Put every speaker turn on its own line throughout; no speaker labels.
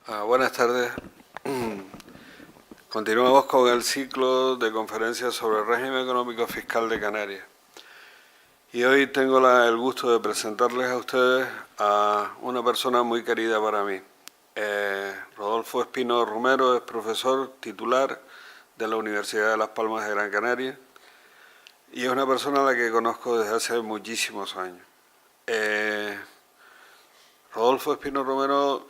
Buenas tardes. Continuamos con el ciclo de conferencias sobre el régimen económico fiscal de Canarias. Y hoy tengo el gusto de presentarles a ustedes a una persona muy querida para mí. Rodolfo Espino Romero es profesor titular de la Universidad de Las Palmas de Gran Canaria y es una persona a la que conozco desde hace muchísimos años. Rodolfo Espino Romero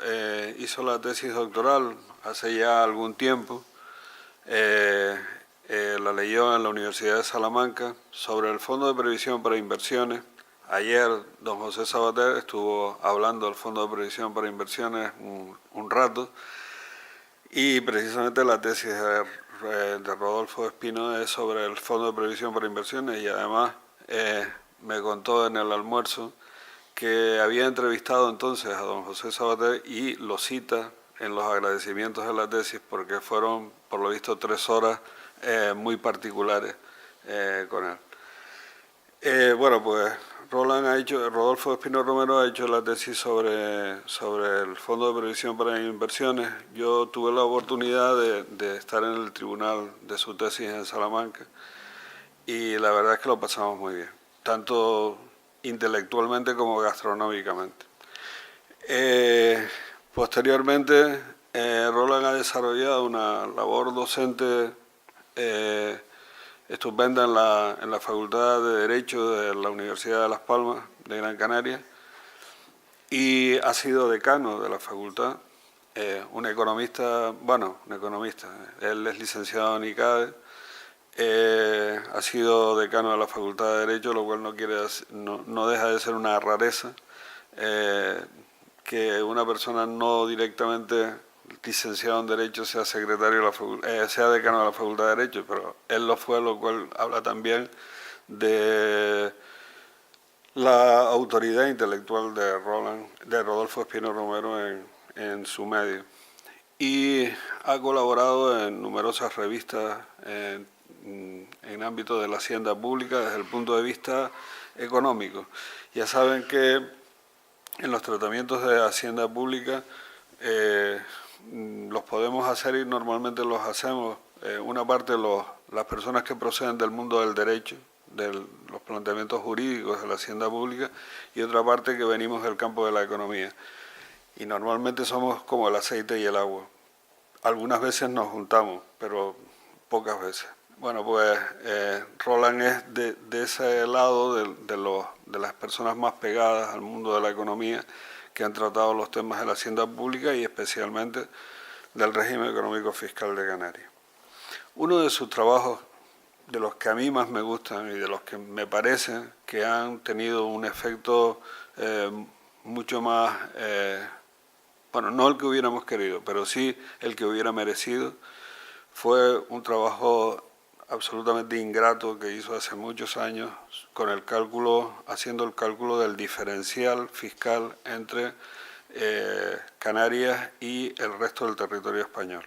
hizo la tesis doctoral hace ya algún tiempo, la leyó en la Universidad de Salamanca sobre el Fondo de Previsión para Inversiones. Ayer don José Sabater estuvo hablando del Fondo de Previsión para Inversiones un rato y precisamente la tesis de Rodolfo Espino es sobre el Fondo de Previsión para Inversiones y además me contó en el almuerzo que había entrevistado entonces a don José Sabater y lo cita en los agradecimientos de la tesis porque fueron, por lo visto, 3 horas muy particulares con él. Bueno, pues Rodolfo Espino Romero ha hecho la tesis sobre el Fondo de Previsión para Inversiones. Yo tuve la oportunidad de estar en el tribunal de su tesis en Salamanca y la verdad es que lo pasamos muy bien, tanto intelectualmente como gastronómicamente. Posteriormente, Roland ha desarrollado una labor docente estupenda en la Facultad de Derecho de la Universidad de Las Palmas de Gran Canaria y ha sido decano de la facultad. Un economista, él es licenciado en ICADE, ha sido decano de la Facultad de Derecho, lo cual no deja de ser una rareza que una persona no directamente licenciado en Derecho sea sea decano de la Facultad de Derecho, pero él lo fue, lo cual habla también de la autoridad intelectual de Rodolfo Espino Romero en su medio. Y ha colaborado en numerosas revistas en ámbito de la hacienda pública desde el punto de vista económico. Ya saben que en los tratamientos de hacienda pública los podemos hacer y normalmente los hacemos, una parte las personas que proceden del mundo del derecho, de los planteamientos jurídicos de la hacienda pública, y otra parte que venimos del campo de la economía. Y normalmente somos como el aceite y el agua. Algunas veces nos juntamos, pero pocas veces. Bueno, pues Roland es de ese lado de las personas más pegadas al mundo de la economía que han tratado los temas de la hacienda pública y especialmente del régimen económico fiscal de Canarias. Uno de sus trabajos, de los que a mí más me gustan y de los que me parece que han tenido un efecto mucho más, bueno, no el que hubiéramos querido, pero sí el que hubiera merecido, fue un trabajo absolutamente ingrato que hizo hace muchos años con haciendo el cálculo del diferencial fiscal entre Canarias y el resto del territorio español.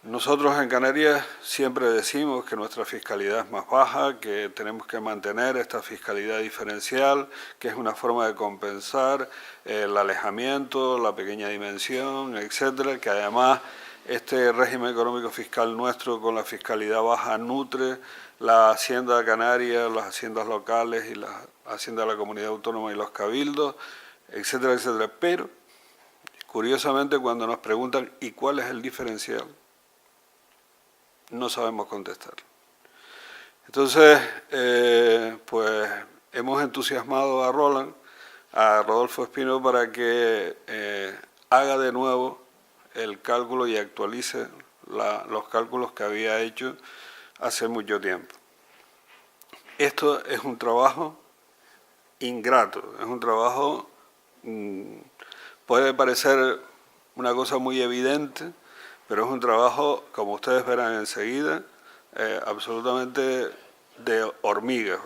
Nosotros en Canarias siempre decimos que nuestra fiscalidad es más baja, que tenemos que mantener esta fiscalidad diferencial, que es una forma de compensar el alejamiento, la pequeña dimensión, etcétera, que además este régimen económico fiscal nuestro con la fiscalidad baja nutre la hacienda canaria, las haciendas locales y la hacienda de la comunidad autónoma y los cabildos, etcétera, etcétera. Pero, curiosamente, cuando nos preguntan ¿y cuál es el diferencial?, no sabemos contestar. Entonces, pues hemos entusiasmado a Rodolfo Espino, para que haga de nuevo el cálculo y actualice los cálculos que había hecho hace mucho tiempo. Esto es un trabajo ingrato, es un trabajo, puede parecer una cosa muy evidente, pero es un trabajo, como ustedes verán enseguida, absolutamente de hormiga.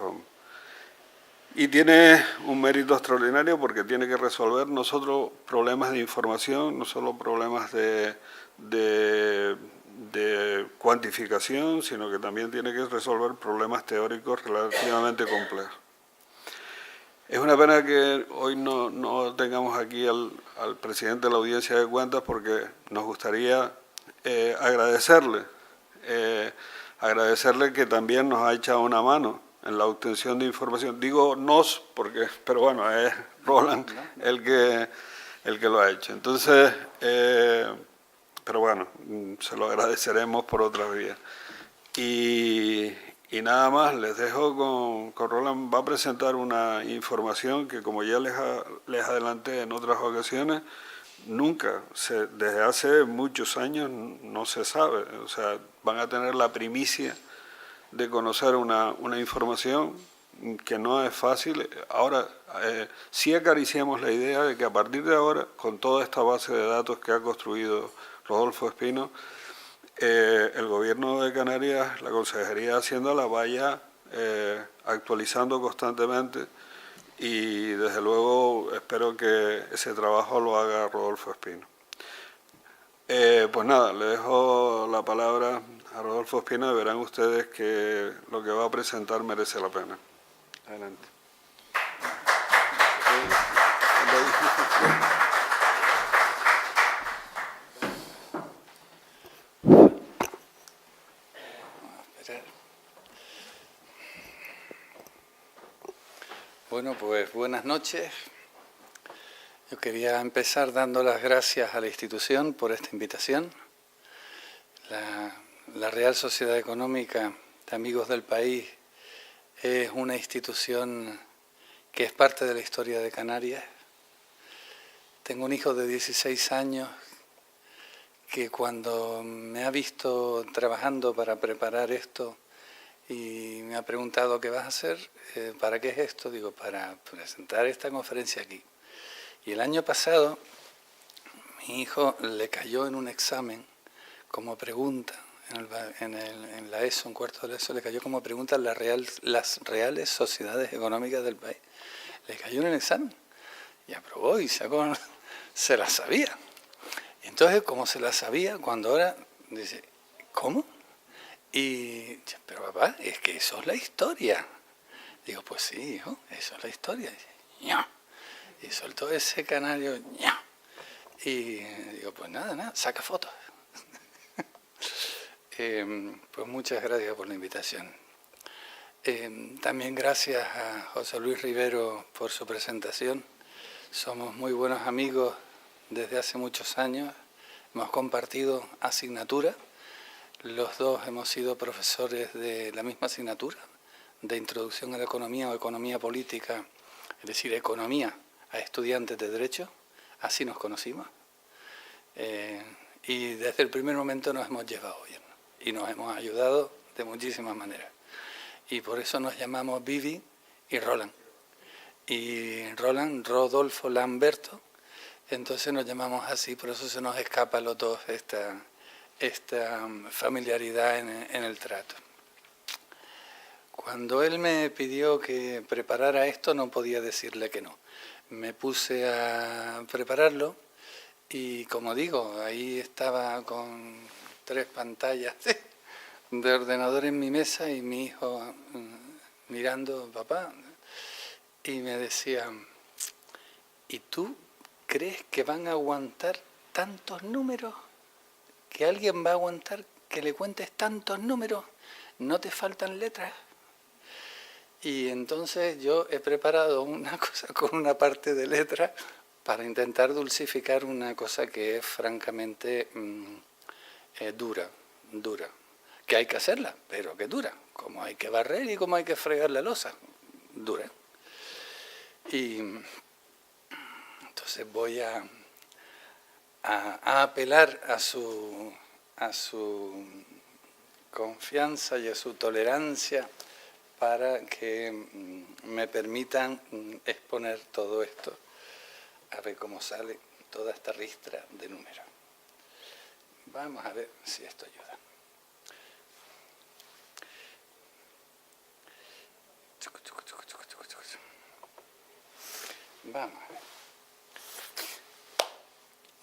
Y tiene un mérito extraordinario porque tiene que resolver no solo problemas de información, no solo problemas de cuantificación, sino que también tiene que resolver problemas teóricos relativamente complejos. Es una pena que hoy no tengamos aquí al presidente de la Audiencia de Cuentas porque nos gustaría agradecerle que también nos ha echado una mano en la obtención de información. Digo nos, pero bueno, es Roland el que lo ha hecho. Entonces, pero bueno, se lo agradeceremos por otra vía. Y nada más, les dejo con Roland. Va a presentar una información que, como ya les adelanté en otras ocasiones, desde hace muchos años no se sabe. O sea, van a tener la primicia de conocer una información que no es fácil. Ahora, sí acariciamos la idea de que a partir de ahora, con toda esta base de datos que ha construido Rodolfo Espino, el Gobierno de Canarias, la Consejería de Hacienda la vaya actualizando constantemente y desde luego espero que ese trabajo lo haga Rodolfo Espino. Pues nada, le dejo la palabra a Rodolfo Espino y verán ustedes que lo que va a presentar merece la pena. Adelante.
Bueno, pues buenas noches. Yo quería empezar dando las gracias a la institución por esta invitación. La Real Sociedad Económica de Amigos del País es una institución que es parte de la historia de Canarias. Tengo un hijo de 16 años que cuando me ha visto trabajando para preparar esto y me ha preguntado ¿qué vas a hacer? ¿Para qué es esto? Digo, para presentar esta conferencia aquí. Y el año pasado mi hijo le cayó en un examen como pregunta, en la ESO, en cuarto de la ESO, le cayó como pregunta las reales sociedades económicas del país. Le cayó en el examen y aprobó y se la sabía. Y entonces, como se la sabía, cuando ahora dice, ¿cómo? Y, pero papá, es que eso es la historia. Digo, pues sí, hijo, eso es la historia. Dice, ¡ña! Y soltó ese canario, ¡ña! Y digo, pues nada, saca fotos. Pues muchas gracias por la invitación. También gracias a José Luis Rivero por su presentación. Somos muy buenos amigos desde hace muchos años. Hemos compartido asignatura. Los dos hemos sido profesores de la misma asignatura, de Introducción a la Economía o Economía Política, es decir, Economía a estudiantes de Derecho. Así nos conocimos. Y desde el primer momento nos hemos llevado bien y nos hemos ayudado de muchísimas maneras. Y por eso nos llamamos Vivi y Roland. Y Roland, Rodolfo Lamberto, entonces nos llamamos así, por eso se nos escapa a los dos esta familiaridad en el trato. Cuando él me pidió que preparara esto, no podía decirle que no. Me puse a prepararlo y, como digo, ahí estaba con 3 pantallas de ordenador en mi mesa y mi hijo mirando, papá, y me decía, ¿y tú crees que van a aguantar tantos números? ¿Que alguien va a aguantar que le cuentes tantos números? ¿No te faltan letras? Y entonces yo he preparado una cosa con una parte de letras para intentar dulcificar una cosa que es francamente dura, que hay que hacerla, pero que dura, como hay que barrer y como hay que fregar la losa, dura. Y entonces voy a apelar a su confianza y a su tolerancia para que me permitan exponer todo esto, a ver cómo sale toda esta ristra de números. Vamos a ver si esto ayuda. Vamos a ver.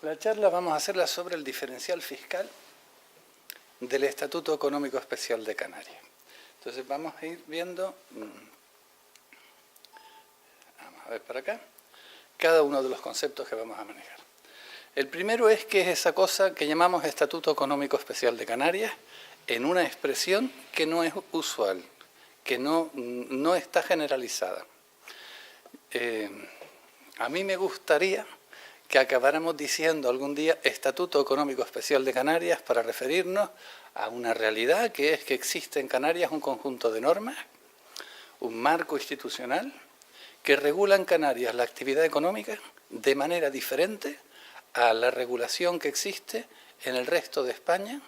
La charla vamos a hacerla sobre el diferencial fiscal del Estatuto Económico Especial de Canarias. Entonces vamos a ir viendo, vamos ver para acá, cada uno de los conceptos que vamos a manejar. El primero es que es esa cosa que llamamos Estatuto Económico Especial de Canarias, en una expresión que no es usual, que no está generalizada. A mí me gustaría que acabáramos diciendo algún día Estatuto Económico Especial de Canarias para referirnos a una realidad que es que existe en Canarias un conjunto de normas, un marco institucional que regula en Canarias la actividad económica de manera diferente a la regulación que existe en el resto de España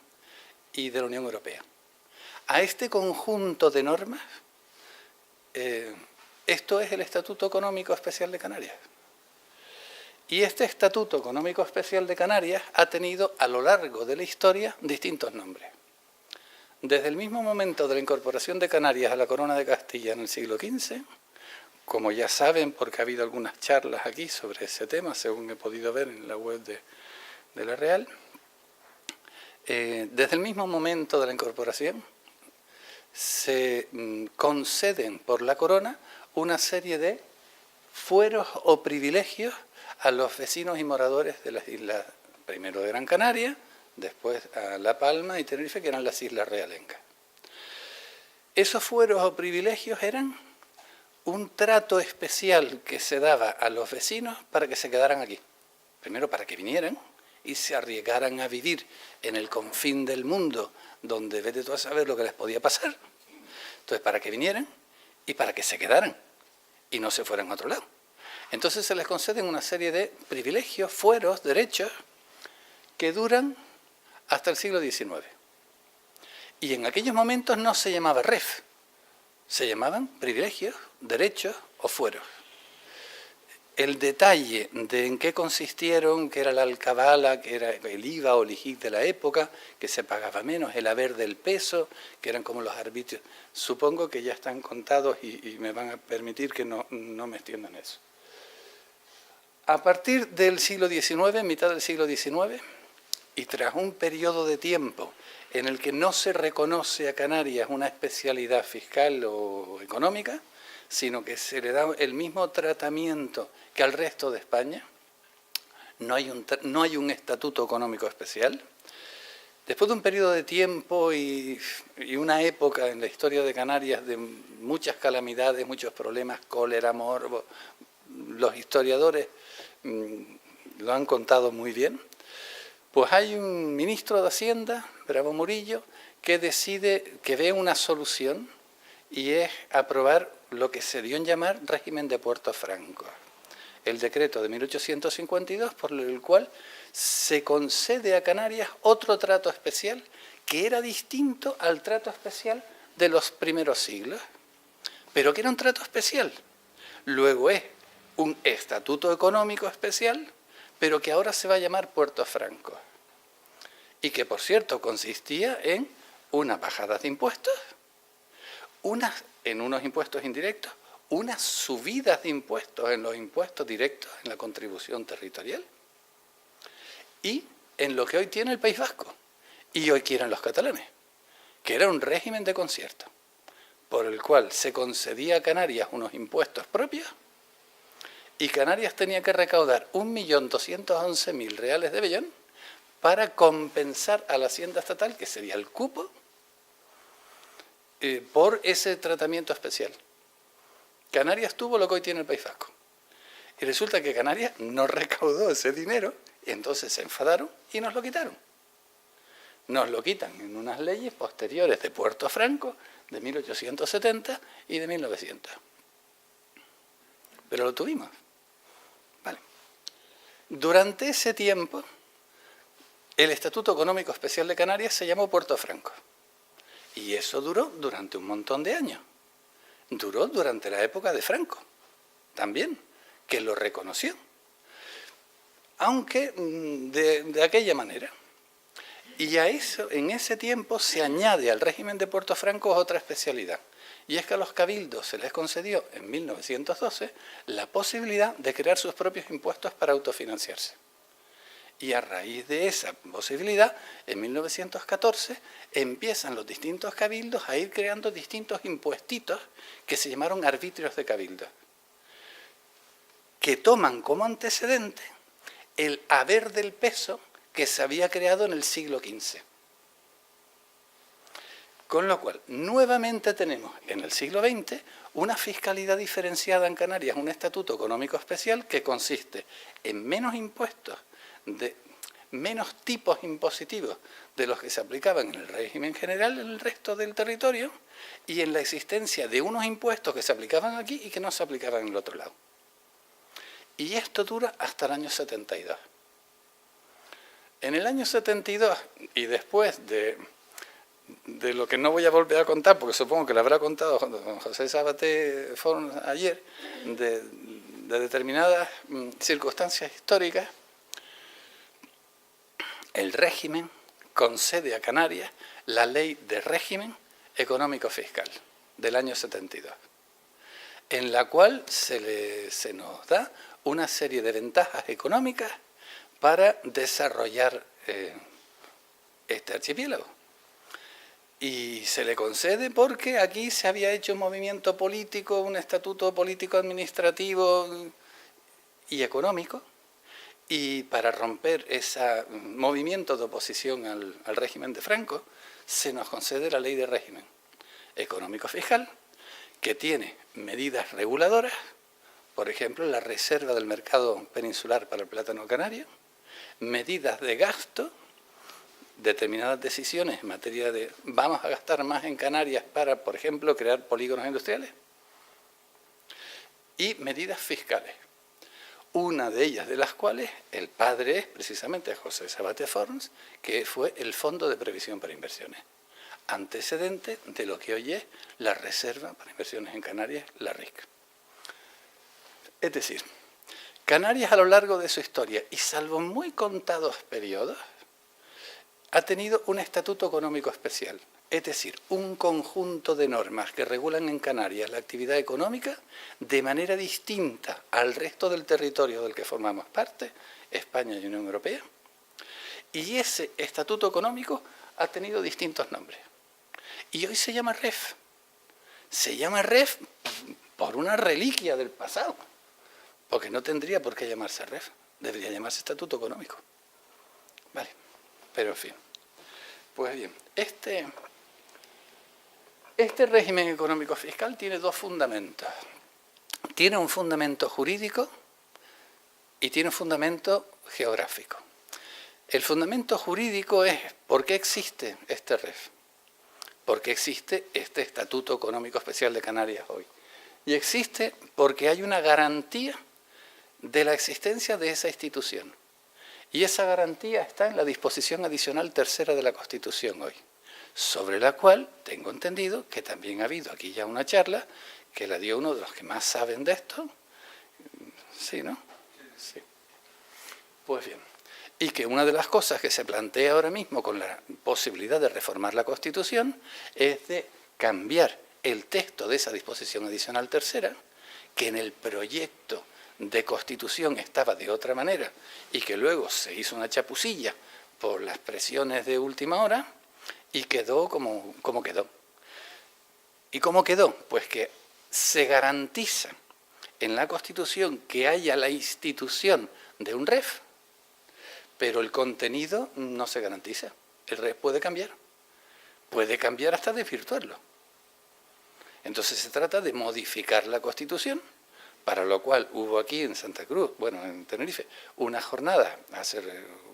y de la Unión Europea. A este conjunto de normas, esto es el Estatuto Económico Especial de Canarias. Y este Estatuto Económico Especial de Canarias ha tenido a lo largo de la historia distintos nombres. Desde el mismo momento de la incorporación de Canarias a la Corona de Castilla en el siglo XV, como ya saben, porque ha habido algunas charlas aquí sobre ese tema, según he podido ver en la web de la Real, desde el mismo momento de la incorporación se conceden por la Corona una serie de fueros o privilegios a los vecinos y moradores de las islas, primero de Gran Canaria, después a La Palma y Tenerife, que eran las islas realengas. Esos fueros o privilegios eran un trato especial que se daba a los vecinos para que se quedaran aquí. Primero para que vinieran y se arriesgaran a vivir en el confín del mundo, donde vete tú a saber lo que les podía pasar. Entonces, para que vinieran y para que se quedaran y no se fueran a otro lado. Entonces se les conceden una serie de privilegios, fueros, derechos, que duran hasta el siglo XIX. Y en aquellos momentos no se llamaba REF, se llamaban privilegios, derechos o fueros. El detalle de en qué consistieron, que era la alcabala, que era el IVA o el IGIC de la época, que se pagaba menos, el haber del peso, que eran como los arbitrios, supongo que ya están contados y me van a permitir que no me extienda en eso. A partir del siglo XIX, mitad del siglo XIX, y tras un periodo de tiempo en el que no se reconoce a Canarias una especialidad fiscal o económica, sino que se le da el mismo tratamiento que al resto de España, no hay un estatuto económico especial. Después de un periodo de tiempo y una época en la historia de Canarias de muchas calamidades, muchos problemas, cólera, morbo, los historiadores lo han contado muy bien, pues hay un ministro de Hacienda, Bravo Murillo, que decide, que ve una solución y es aprobar lo que se dio en llamar régimen de puertos francos. El decreto de 1852, por el cual se concede a Canarias otro trato especial que era distinto al trato especial de los primeros siglos, pero que era un trato especial. Luego es un estatuto económico especial, pero que ahora se va a llamar puertos francos. Y que, por cierto, consistía en unas bajadas de impuestos, en unos impuestos indirectos, unas subidas de impuestos en los impuestos directos, en la contribución territorial, y en lo que hoy tiene el País Vasco, y hoy quieren los catalanes, que era un régimen de concierto, por el cual se concedía a Canarias unos impuestos propios, y Canarias tenía que recaudar 1.211.000 reales de vellón para compensar a la hacienda estatal, que sería el cupo, por ese tratamiento especial. Canarias tuvo lo que hoy tiene el País Vasco. Y resulta que Canarias no recaudó ese dinero, y entonces se enfadaron y nos lo quitaron. Nos lo quitan en unas leyes posteriores de Puerto Franco, de 1870 y de 1900. Pero lo tuvimos. Vale. Durante ese tiempo, el Estatuto Económico Especial de Canarias se llamó Puerto Franco. Y eso duró durante un montón de años. Duró durante la época de Franco, también, que lo reconoció. Aunque de aquella manera. Y a eso, en ese tiempo se añade al régimen de Puerto Franco otra especialidad. Y es que a los cabildos se les concedió en 1912 la posibilidad de crear sus propios impuestos para autofinanciarse. Y a raíz de esa posibilidad, en 1914, empiezan los distintos cabildos a ir creando distintos impuestitos que se llamaron arbitrios de cabildo. que toman como antecedente el haber del peso que se había creado en el siglo XV. Con lo cual, nuevamente tenemos en el siglo XX una fiscalidad diferenciada en Canarias, un estatuto económico especial que consiste en menos impuestos, menos tipos impositivos de los que se aplicaban en el régimen general en el resto del territorio y en la existencia de unos impuestos que se aplicaban aquí y que no se aplicaban en el otro lado. Y esto dura hasta el año 72. En el año 72 y después de lo que no voy a volver a contar, porque supongo que lo habrá contado don José Sabaté Forns ayer, de determinadas circunstancias históricas, el régimen concede a Canarias la ley de régimen económico fiscal del año 72, en la cual se nos da una serie de ventajas económicas para desarrollar este archipiélago. Y se le concede porque aquí se había hecho un movimiento político, un estatuto político administrativo y económico, y para romper ese movimiento de oposición al régimen de Franco, se nos concede la ley de régimen económico fiscal, que tiene medidas reguladoras, por ejemplo, la reserva del mercado peninsular para el plátano canario, medidas de gasto, determinadas decisiones en materia de vamos a gastar más en Canarias para, por ejemplo, crear polígonos industriales, y medidas fiscales, una de ellas de las cuales el padre es precisamente José Sabaté Forns, que fue el Fondo de Previsión para Inversiones, antecedente de lo que hoy es la Reserva para Inversiones en Canarias, la RIC. Es decir, Canarias a lo largo de su historia, y salvo muy contados periodos, ha tenido un estatuto económico especial, es decir, un conjunto de normas que regulan en Canarias la actividad económica de manera distinta al resto del territorio del que formamos parte, España y Unión Europea, y ese estatuto económico ha tenido distintos nombres. Y hoy se llama REF. Se llama REF por una reliquia del pasado, porque no tendría por qué llamarse REF, debería llamarse estatuto económico. Vale, pero en fin. Pues bien, este régimen económico fiscal tiene dos fundamentos. Tiene un fundamento jurídico y tiene un fundamento geográfico. El fundamento jurídico es ¿por qué existe este REF? ¿Por qué existe este Estatuto Económico Especial de Canarias hoy? Y existe porque hay una garantía de la existencia de esa institución. Y esa garantía está en la disposición adicional tercera de la Constitución hoy, sobre la cual tengo entendido que también ha habido aquí ya una charla que la dio uno de los que más saben de esto. ¿Sí, no? Sí. Pues bien, y que una de las cosas que se plantea ahora mismo con la posibilidad de reformar la Constitución es de cambiar el texto de esa disposición adicional tercera, que en el proyecto de Constitución estaba de otra manera y que luego se hizo una chapucilla por las presiones de última hora y quedó como quedó. ¿Y cómo quedó? Pues que se garantiza en la Constitución que haya la institución de un REF, pero el contenido no se garantiza. El REF puede cambiar hasta desvirtuarlo. Entonces se trata de modificar la Constitución, para lo cual hubo aquí en Santa Cruz, bueno, en Tenerife, una jornada hace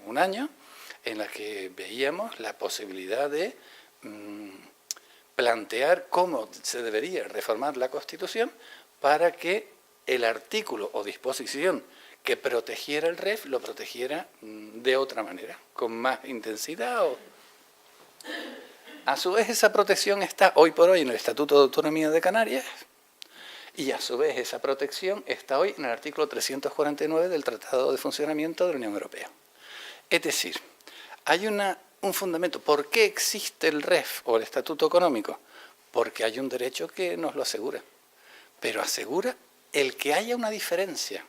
un año en la que veíamos la posibilidad de plantear cómo se debería reformar la Constitución para que el artículo o disposición que protegiera el REF lo protegiera de otra manera, con más intensidad. A su vez, esa protección está hoy por hoy en el Estatuto de Autonomía de Canarias, y a su vez esa protección está hoy en el artículo 349 del Tratado de Funcionamiento de la Unión Europea. Es decir, hay un fundamento. ¿Por qué existe el REF o el Estatuto Económico? Porque hay un derecho que nos lo asegura, pero asegura el que haya una diferencia,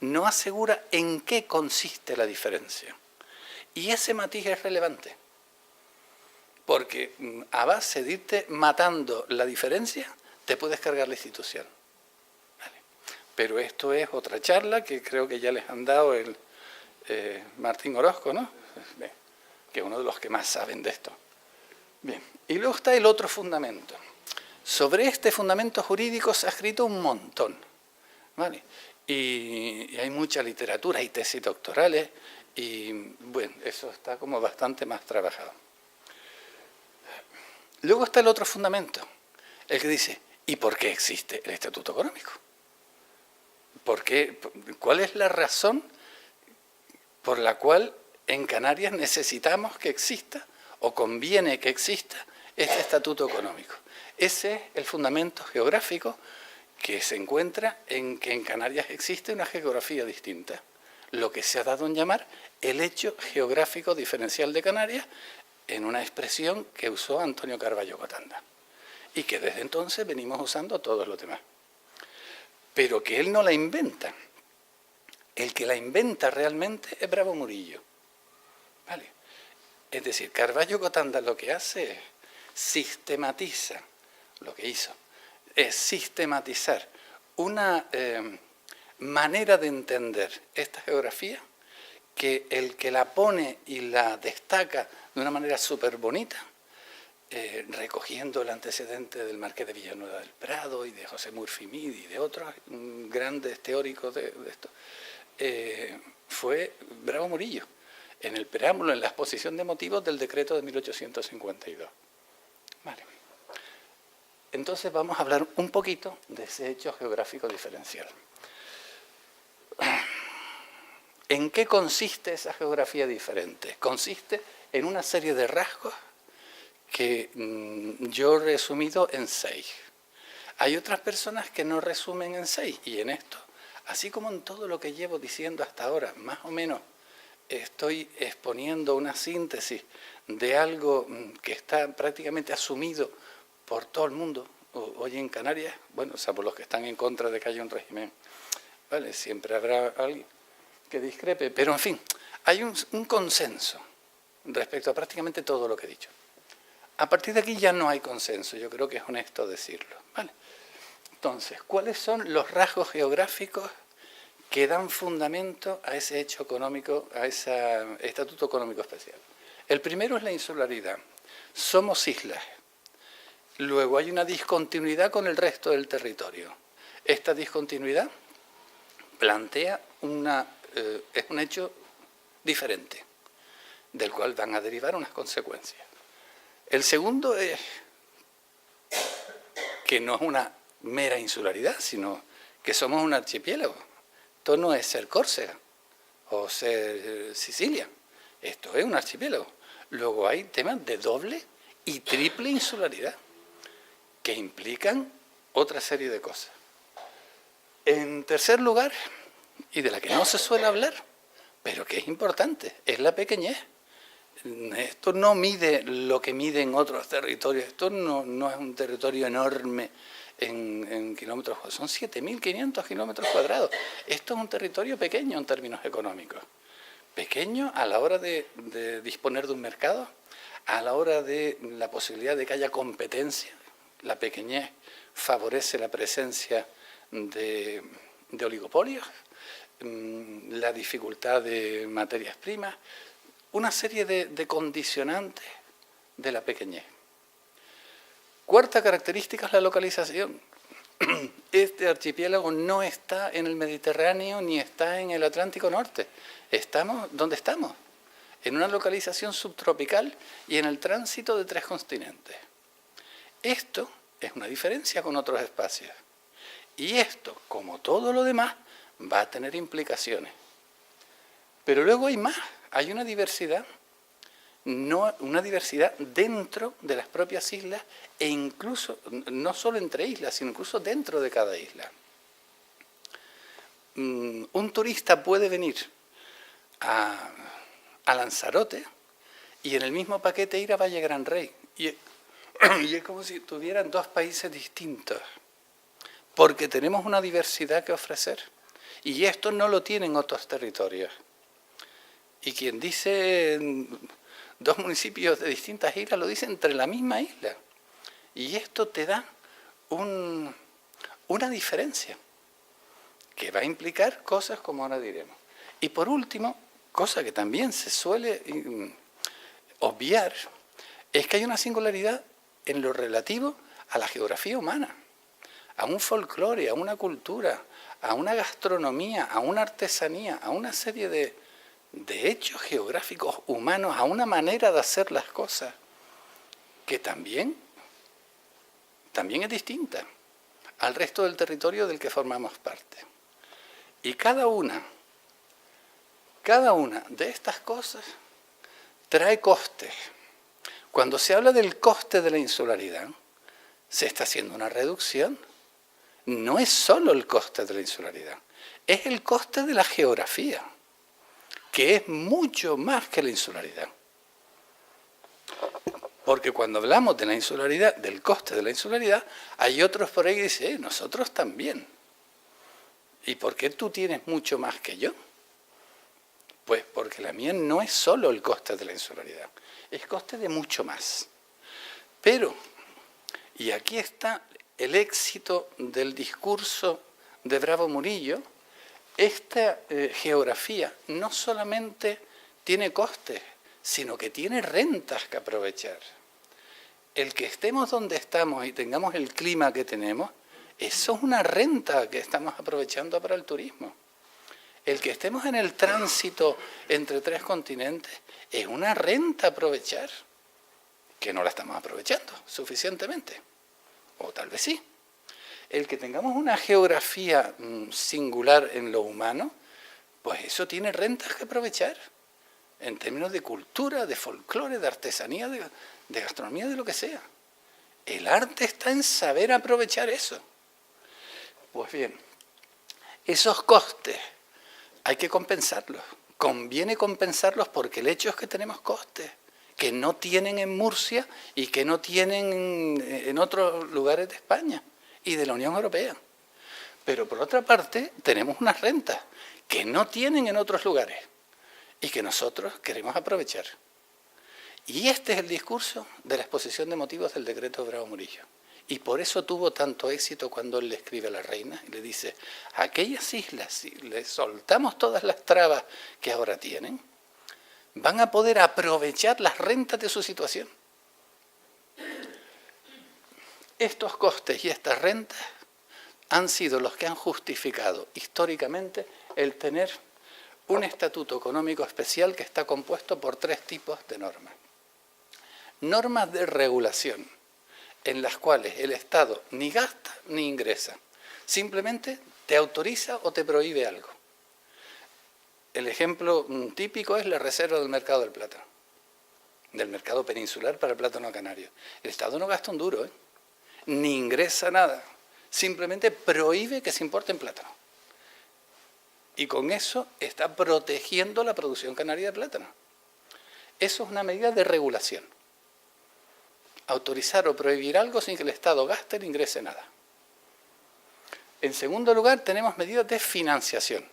no asegura en qué consiste la diferencia. Y ese matiz es relevante, porque a base de irte matando la diferencia, te puedes cargar la institución. ¿Vale? pero esto es otra charla que creo que ya les han dado el Martín Orozco, ¿no? Bien, que es uno de los que más saben de esto. Bien, y luego está el otro fundamento. Sobre este fundamento jurídico se ha escrito un montón, ¿vale? Y hay mucha literatura y tesis doctorales, y bueno, eso está como bastante más trabajado. Luego está el otro fundamento, el que dice, ¿y por qué existe el Estatuto Económico? ¿Por qué? ¿Cuál es la razón por la cual en Canarias necesitamos que exista o conviene que exista este Estatuto Económico? Ese es el fundamento geográfico que se encuentra en que en Canarias existe una geografía distinta, lo que se ha dado en llamar el hecho geográfico diferencial de Canarias, en una expresión que usó Antonio Carballo Cotanda y que desde entonces venimos usando todos los demás. Pero que él no la inventa. El que la inventa realmente es Bravo Murillo. ¿Vale? Es decir, Carballo Cotanda lo que hace es sistematiza, lo que hizo, es sistematizar una manera de entender esta geografía que el que la pone y la destaca de una manera súper bonita, recogiendo el antecedente del Marqués de Villanueva del Prado y de José Murphy Mead y de otros grandes teóricos de esto, fue Bravo Murillo, en el preámbulo, en la exposición de motivos del decreto de 1852. Vale. Entonces vamos a hablar un poquito de ese hecho geográfico diferencial. ¿En qué consiste esa geografía diferente? Consiste en una serie de rasgos que yo he resumido en 6. Hay otras personas que no resumen en 6, y en esto, así como en todo lo que llevo diciendo hasta ahora, más o menos estoy exponiendo una síntesis de algo que está prácticamente asumido por todo el mundo. Hoy en Canarias, bueno, salvo los que están en contra de que haya un régimen, ¿vale? Siempre habrá alguien que discrepe, pero en fin, hay un consenso respecto a prácticamente todo lo que he dicho. A partir de aquí ya no hay consenso, yo creo que es honesto decirlo, ¿vale? Entonces, ¿cuáles son los rasgos geográficos que dan fundamento a ese hecho económico, a ese Estatuto Económico Especial? El primero es la insularidad. Somos islas. Luego hay una discontinuidad con el resto del territorio. Esta discontinuidad plantea es un hecho diferente, del cual van a derivar unas consecuencias. El segundo es que no es una mera insularidad, sino que somos un archipiélago. Esto no es ser Córcega o ser Sicilia, esto es un archipiélago. Luego hay temas de doble y triple insularidad que implican otra serie de cosas. En tercer lugar, y de la que no se suele hablar, pero que es importante, es la pequeñez. Esto no mide lo que miden otros territorios, esto no es un territorio enorme en kilómetros cuadrados, son 7.500 kilómetros cuadrados. Esto es un territorio pequeño en términos económicos, pequeño a la hora de disponer de un mercado, a la hora de la posibilidad de que haya competencia. La pequeñez favorece la presencia de oligopolios, la dificultad de materias primas, una serie de condicionantes de la pequeñez. Cuarta característica es la localización. Este archipiélago no está en el Mediterráneo ni está en el Atlántico Norte. Estamos donde estamos, en una localización subtropical y en el tránsito de 3 continentes. Esto es una diferencia con otros espacios. Y esto, como todo lo demás, va a tener implicaciones. Pero luego hay más, hay una diversidad, una diversidad dentro de las propias islas e incluso, no solo entre islas, sino incluso dentro de cada isla. Un turista puede venir a Lanzarote y en el mismo paquete ir a Valle Gran Rey. Y es como si tuvieran 2 países distintos, porque tenemos una diversidad que ofrecer. Y esto no lo tienen otros territorios. Y quien dice 2 municipios de distintas islas, lo dice entre la misma isla. Y esto te da una diferencia que va a implicar cosas como ahora diremos. Y por último, cosa que también se suele obviar, es que hay una singularidad en lo relativo a la geografía humana, a un folclore, a una cultura, a una gastronomía, a una artesanía, a una serie de hechos geográficos humanos, a una manera de hacer las cosas, que también es distinta al resto del territorio del que formamos parte. Y cada una de estas cosas trae costes. Cuando se habla del coste de la insularidad, se está haciendo una reducción. No es solo el coste de la insularidad, es el coste de la geografía, que es mucho más que la insularidad. Porque cuando hablamos de la insularidad, del coste de la insularidad, hay otros por ahí que dicen, nosotros también. ¿Y por qué tú tienes mucho más que yo? Pues porque la mía no es solo el coste de la insularidad, es coste de mucho más. Pero, y aquí está el éxito del discurso de Bravo Murillo, esta geografía no solamente tiene costes, sino que tiene rentas que aprovechar. El que estemos donde estamos y tengamos el clima que tenemos, eso es una renta que estamos aprovechando para el turismo. El que estemos en el tránsito entre 3 continentes es una renta a aprovechar, que no la estamos aprovechando suficientemente, o tal vez sí. El que tengamos una geografía singular en lo humano, pues eso tiene rentas que aprovechar, en términos de cultura, de folclore, de artesanía, de gastronomía, de lo que sea. El arte está en saber aprovechar eso. Pues bien, esos costes hay que compensarlos. Conviene compensarlos porque el hecho es que tenemos costes que no tienen en Murcia y que no tienen en otros lugares de España y de la Unión Europea. Pero por otra parte tenemos unas rentas que no tienen en otros lugares y que nosotros queremos aprovechar. Y este es el discurso de la exposición de motivos del decreto de Bravo Murillo. Y por eso tuvo tanto éxito cuando él le escribe a la reina y le dice, a aquellas islas, si les soltamos todas las trabas que ahora tienen, van a poder aprovechar las rentas de su situación. Estos costes y estas rentas han sido los que han justificado históricamente el tener un estatuto económico especial que está compuesto por 3 tipos de normas. Normas de regulación, en las cuales el Estado ni gasta ni ingresa, simplemente te autoriza o te prohíbe algo. El ejemplo típico es la reserva del mercado del plátano, del mercado peninsular para el plátano canario. El Estado no gasta un duro, ni ingresa nada, simplemente prohíbe que se importen plátano. Y con eso está protegiendo la producción canaria de plátano. Eso es una medida de regulación. Autorizar o prohibir algo sin que el Estado gaste ni ingrese nada. En segundo lugar, tenemos medidas de financiación.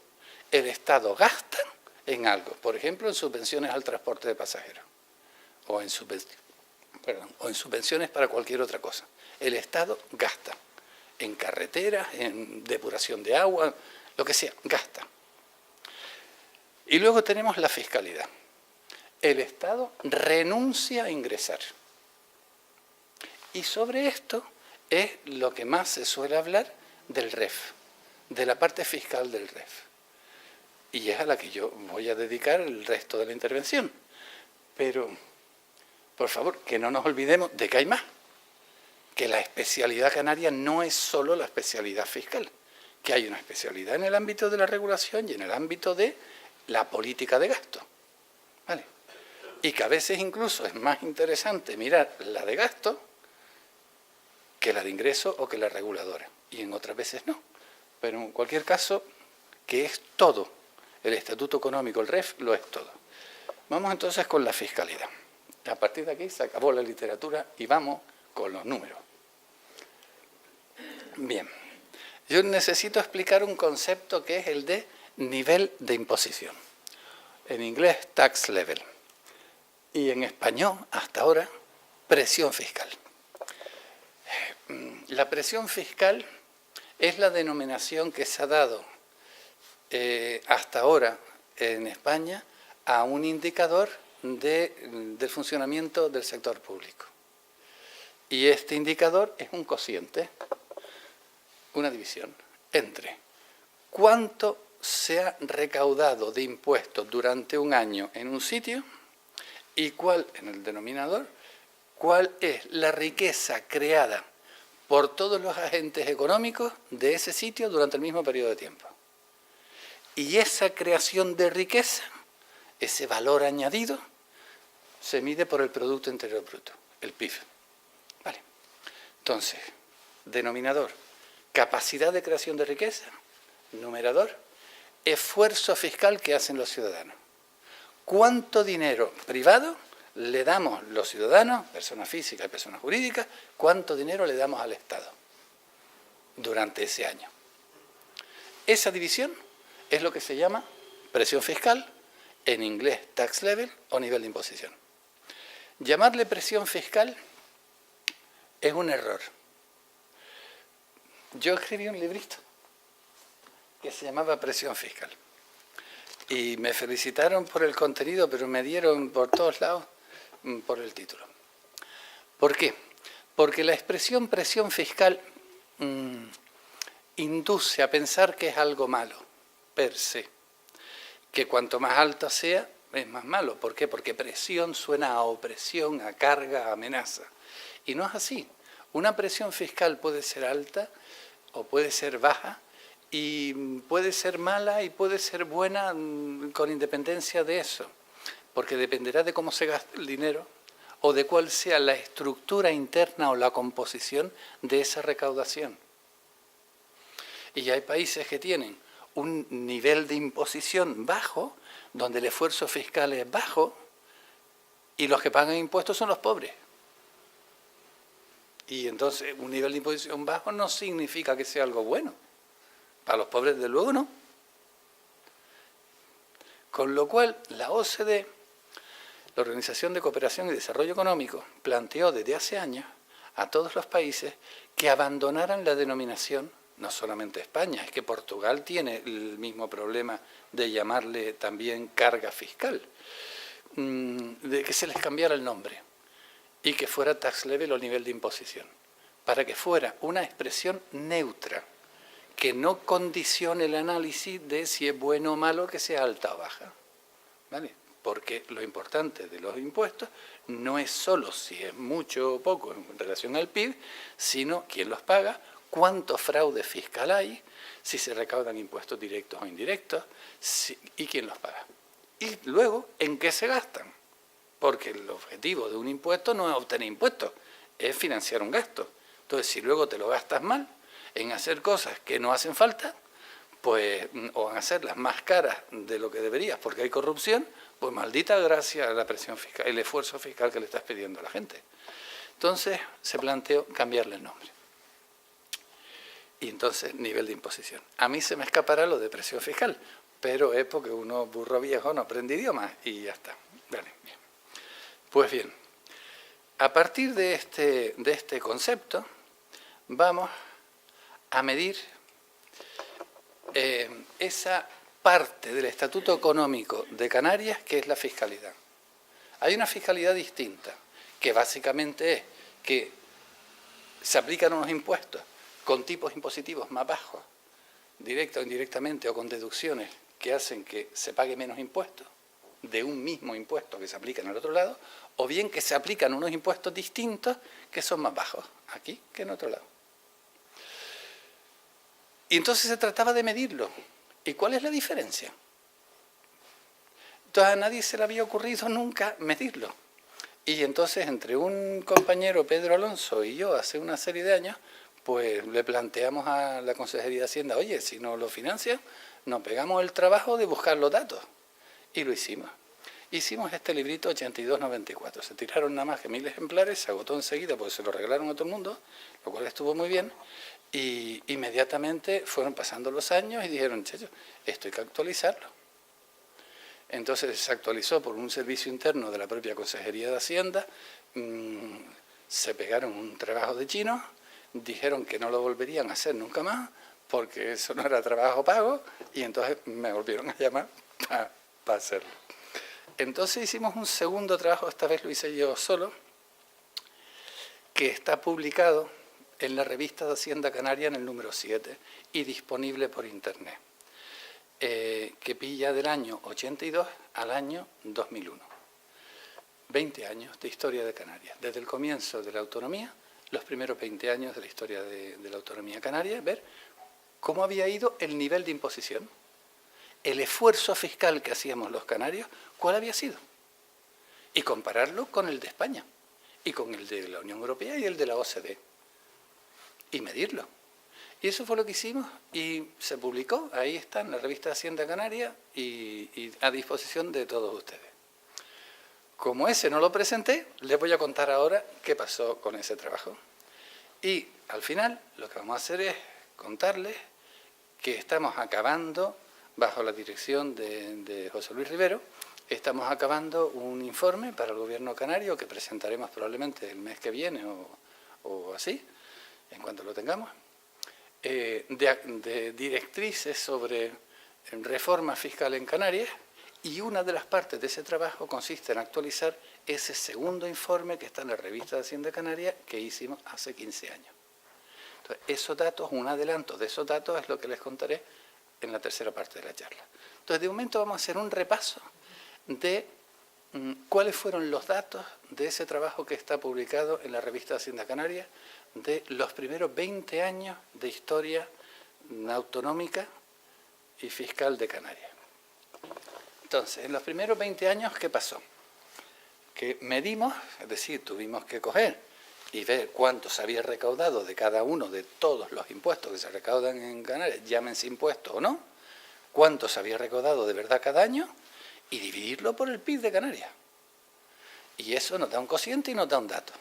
El Estado gasta en algo, por ejemplo, en subvenciones al transporte de pasajeros, o en subvenciones para cualquier otra cosa. El Estado gasta en carreteras, en depuración de agua, lo que sea, gasta. Y luego tenemos la fiscalidad. El Estado renuncia a ingresar. Y sobre esto es lo que más se suele hablar del REF, de la parte fiscal del REF. Y es a la que yo voy a dedicar el resto de la intervención. Pero, por favor, que no nos olvidemos de que hay más. Que la especialidad canaria no es solo la especialidad fiscal. Que hay una especialidad en el ámbito de la regulación y en el ámbito de la política de gasto. ¿Vale? Y que a veces incluso es más interesante mirar la de gasto que la de ingreso o que la reguladora. Y en otras veces no. Pero en cualquier caso, que es todo. El Estatuto Económico, el REF, lo es todo. Vamos entonces con la fiscalidad. A partir de aquí se acabó la literatura y vamos con los números. Bien, yo necesito explicar un concepto que es el de nivel de imposición. En inglés, tax level. Y en español, hasta ahora, presión fiscal. La presión fiscal es la denominación que se ha dado hasta ahora en España a un indicador del funcionamiento del sector público. Y este indicador es un cociente, una división entre cuánto se ha recaudado de impuestos durante un año en un sitio y cuál, en el denominador, cuál es la riqueza creada por todos los agentes económicos de ese sitio durante el mismo periodo de tiempo. Y esa creación de riqueza, ese valor añadido, se mide por el Producto Interior Bruto, el PIB. Vale. Entonces, denominador, capacidad de creación de riqueza, numerador, esfuerzo fiscal que hacen los ciudadanos. ¿Cuánto dinero privado le damos los ciudadanos, personas físicas y personas jurídicas, cuánto dinero le damos al Estado durante ese año? Esa división es lo que se llama presión fiscal, en inglés tax level o nivel de imposición. Llamarle presión fiscal es un error. Yo escribí un librito que se llamaba Presión Fiscal y me felicitaron por el contenido, pero me dieron por todos lados por el título. ¿Por qué? Porque la expresión presión fiscal induce a pensar que es algo malo, per se. Que cuanto más alta sea, es más malo. ¿Por qué? Porque presión suena a opresión, a carga, a amenaza. Y no es así. Una presión fiscal puede ser alta o puede ser baja y puede ser mala y puede ser buena con independencia de eso. Porque dependerá de cómo se gaste el dinero o de cuál sea la estructura interna o la composición de esa recaudación. Y hay países que tienen un nivel de imposición bajo, donde el esfuerzo fiscal es bajo, y los que pagan impuestos son los pobres. Y entonces un nivel de imposición bajo no significa que sea algo bueno. Para los pobres, desde luego, no. Con lo cual, la OCDE, la Organización de Cooperación y Desarrollo Económico, planteó desde hace años a todos los países que abandonaran la denominación. No solamente España, es que Portugal tiene el mismo problema de llamarle también carga fiscal, de que se les cambiara el nombre y que fuera tax level o nivel de imposición, para que fuera una expresión neutra, que no condicione el análisis de si es bueno o malo que sea alta o baja, ¿vale? Porque lo importante de los impuestos no es solo si es mucho o poco en relación al PIB, sino quién los paga, cuánto fraude fiscal hay, si se recaudan impuestos directos o indirectos, y quién los paga. Y luego, ¿en qué se gastan? Porque el objetivo de un impuesto no es obtener impuestos, es financiar un gasto. Entonces, si luego te lo gastas mal en hacer cosas que no hacen falta, pues, o en hacerlas más caras de lo que deberías porque hay corrupción, pues maldita gracia a la presión fiscal, el esfuerzo fiscal que le estás pidiendo a la gente. Entonces, se planteó cambiarle el nombre. Y entonces, nivel de imposición. A mí se me escapará lo de presión fiscal, pero es porque uno burro viejo no aprende idiomas y ya está. Vale, bien. Pues bien, a partir de este concepto, vamos a medir esa parte del Estatuto Económico de Canarias que es la fiscalidad. Hay una fiscalidad distinta, que básicamente es que se aplican unos impuestos con tipos impositivos más bajos, directa o indirectamente, o con deducciones que hacen que se pague menos impuestos de un mismo impuesto que se aplica en el otro lado, o bien que se aplican unos impuestos distintos que son más bajos aquí que en otro lado. Y entonces se trataba de medirlo. ¿Y cuál es la diferencia? Entonces a nadie se le había ocurrido nunca medirlo. Y entonces entre un compañero, Pedro Alonso, y yo, hace una serie de años, pues le planteamos a la Consejería de Hacienda, oye, si no lo financian, nos pegamos el trabajo de buscar los datos. Y lo hicimos. Hicimos este librito 82-94. Se tiraron nada más que 1000 ejemplares, se agotó enseguida porque se lo regalaron a todo el mundo, lo cual estuvo muy bien. Y inmediatamente fueron pasando los años y dijeron, checho, esto hay que actualizarlo. Entonces se actualizó por un servicio interno de la propia Consejería de Hacienda, se pegaron un trabajo de chino, dijeron que no lo volverían a hacer nunca más, porque eso no era trabajo pago, y entonces me volvieron a llamar para hacerlo. Entonces hicimos un segundo trabajo, esta vez lo hice yo solo, que está publicado en la revista de Hacienda Canaria en el número 7 y disponible por internet, que pilla del año 82 al año 2001. 20 años de historia de Canarias, desde el comienzo de la autonomía, los primeros 20 años de la historia de la autonomía canaria, ver cómo había ido el nivel de imposición, el esfuerzo fiscal que hacíamos los canarios, cuál había sido, y compararlo con el de España, y con el de la Unión Europea y el de la OCDE, y medirlo. Y eso fue lo que hicimos y se publicó, ahí está en la revista Hacienda Canaria y a disposición de todos ustedes. Como ese no lo presenté, les voy a contar ahora qué pasó con ese trabajo. Y al final lo que vamos a hacer es contarles que estamos acabando, bajo la dirección de José Luis Rivero, estamos acabando un informe para el gobierno canario que presentaremos probablemente el mes que viene o así, en cuanto lo tengamos, de directrices sobre reforma fiscal en Canarias, y una de las partes de ese trabajo consiste en actualizar ese segundo informe que está en la revista de Hacienda Canaria que hicimos hace 15 años. Entonces, esos datos, un adelanto de esos datos es lo que les contaré en la tercera parte de la charla. Entonces, de momento vamos a hacer un repaso de cuáles fueron los datos de ese trabajo que está publicado en la revista de Hacienda Canaria de los primeros 20 años de historia autonómica y fiscal de Canarias. Entonces, en los primeros 20 años, ¿qué pasó? Que medimos, es decir, tuvimos que coger y ver cuánto se había recaudado de cada uno de todos los impuestos que se recaudan en Canarias, llámense impuestos o no, cuánto se había recaudado de verdad cada año, y dividirlo por el PIB de Canarias. Y eso nos da un cociente y nos da un dato.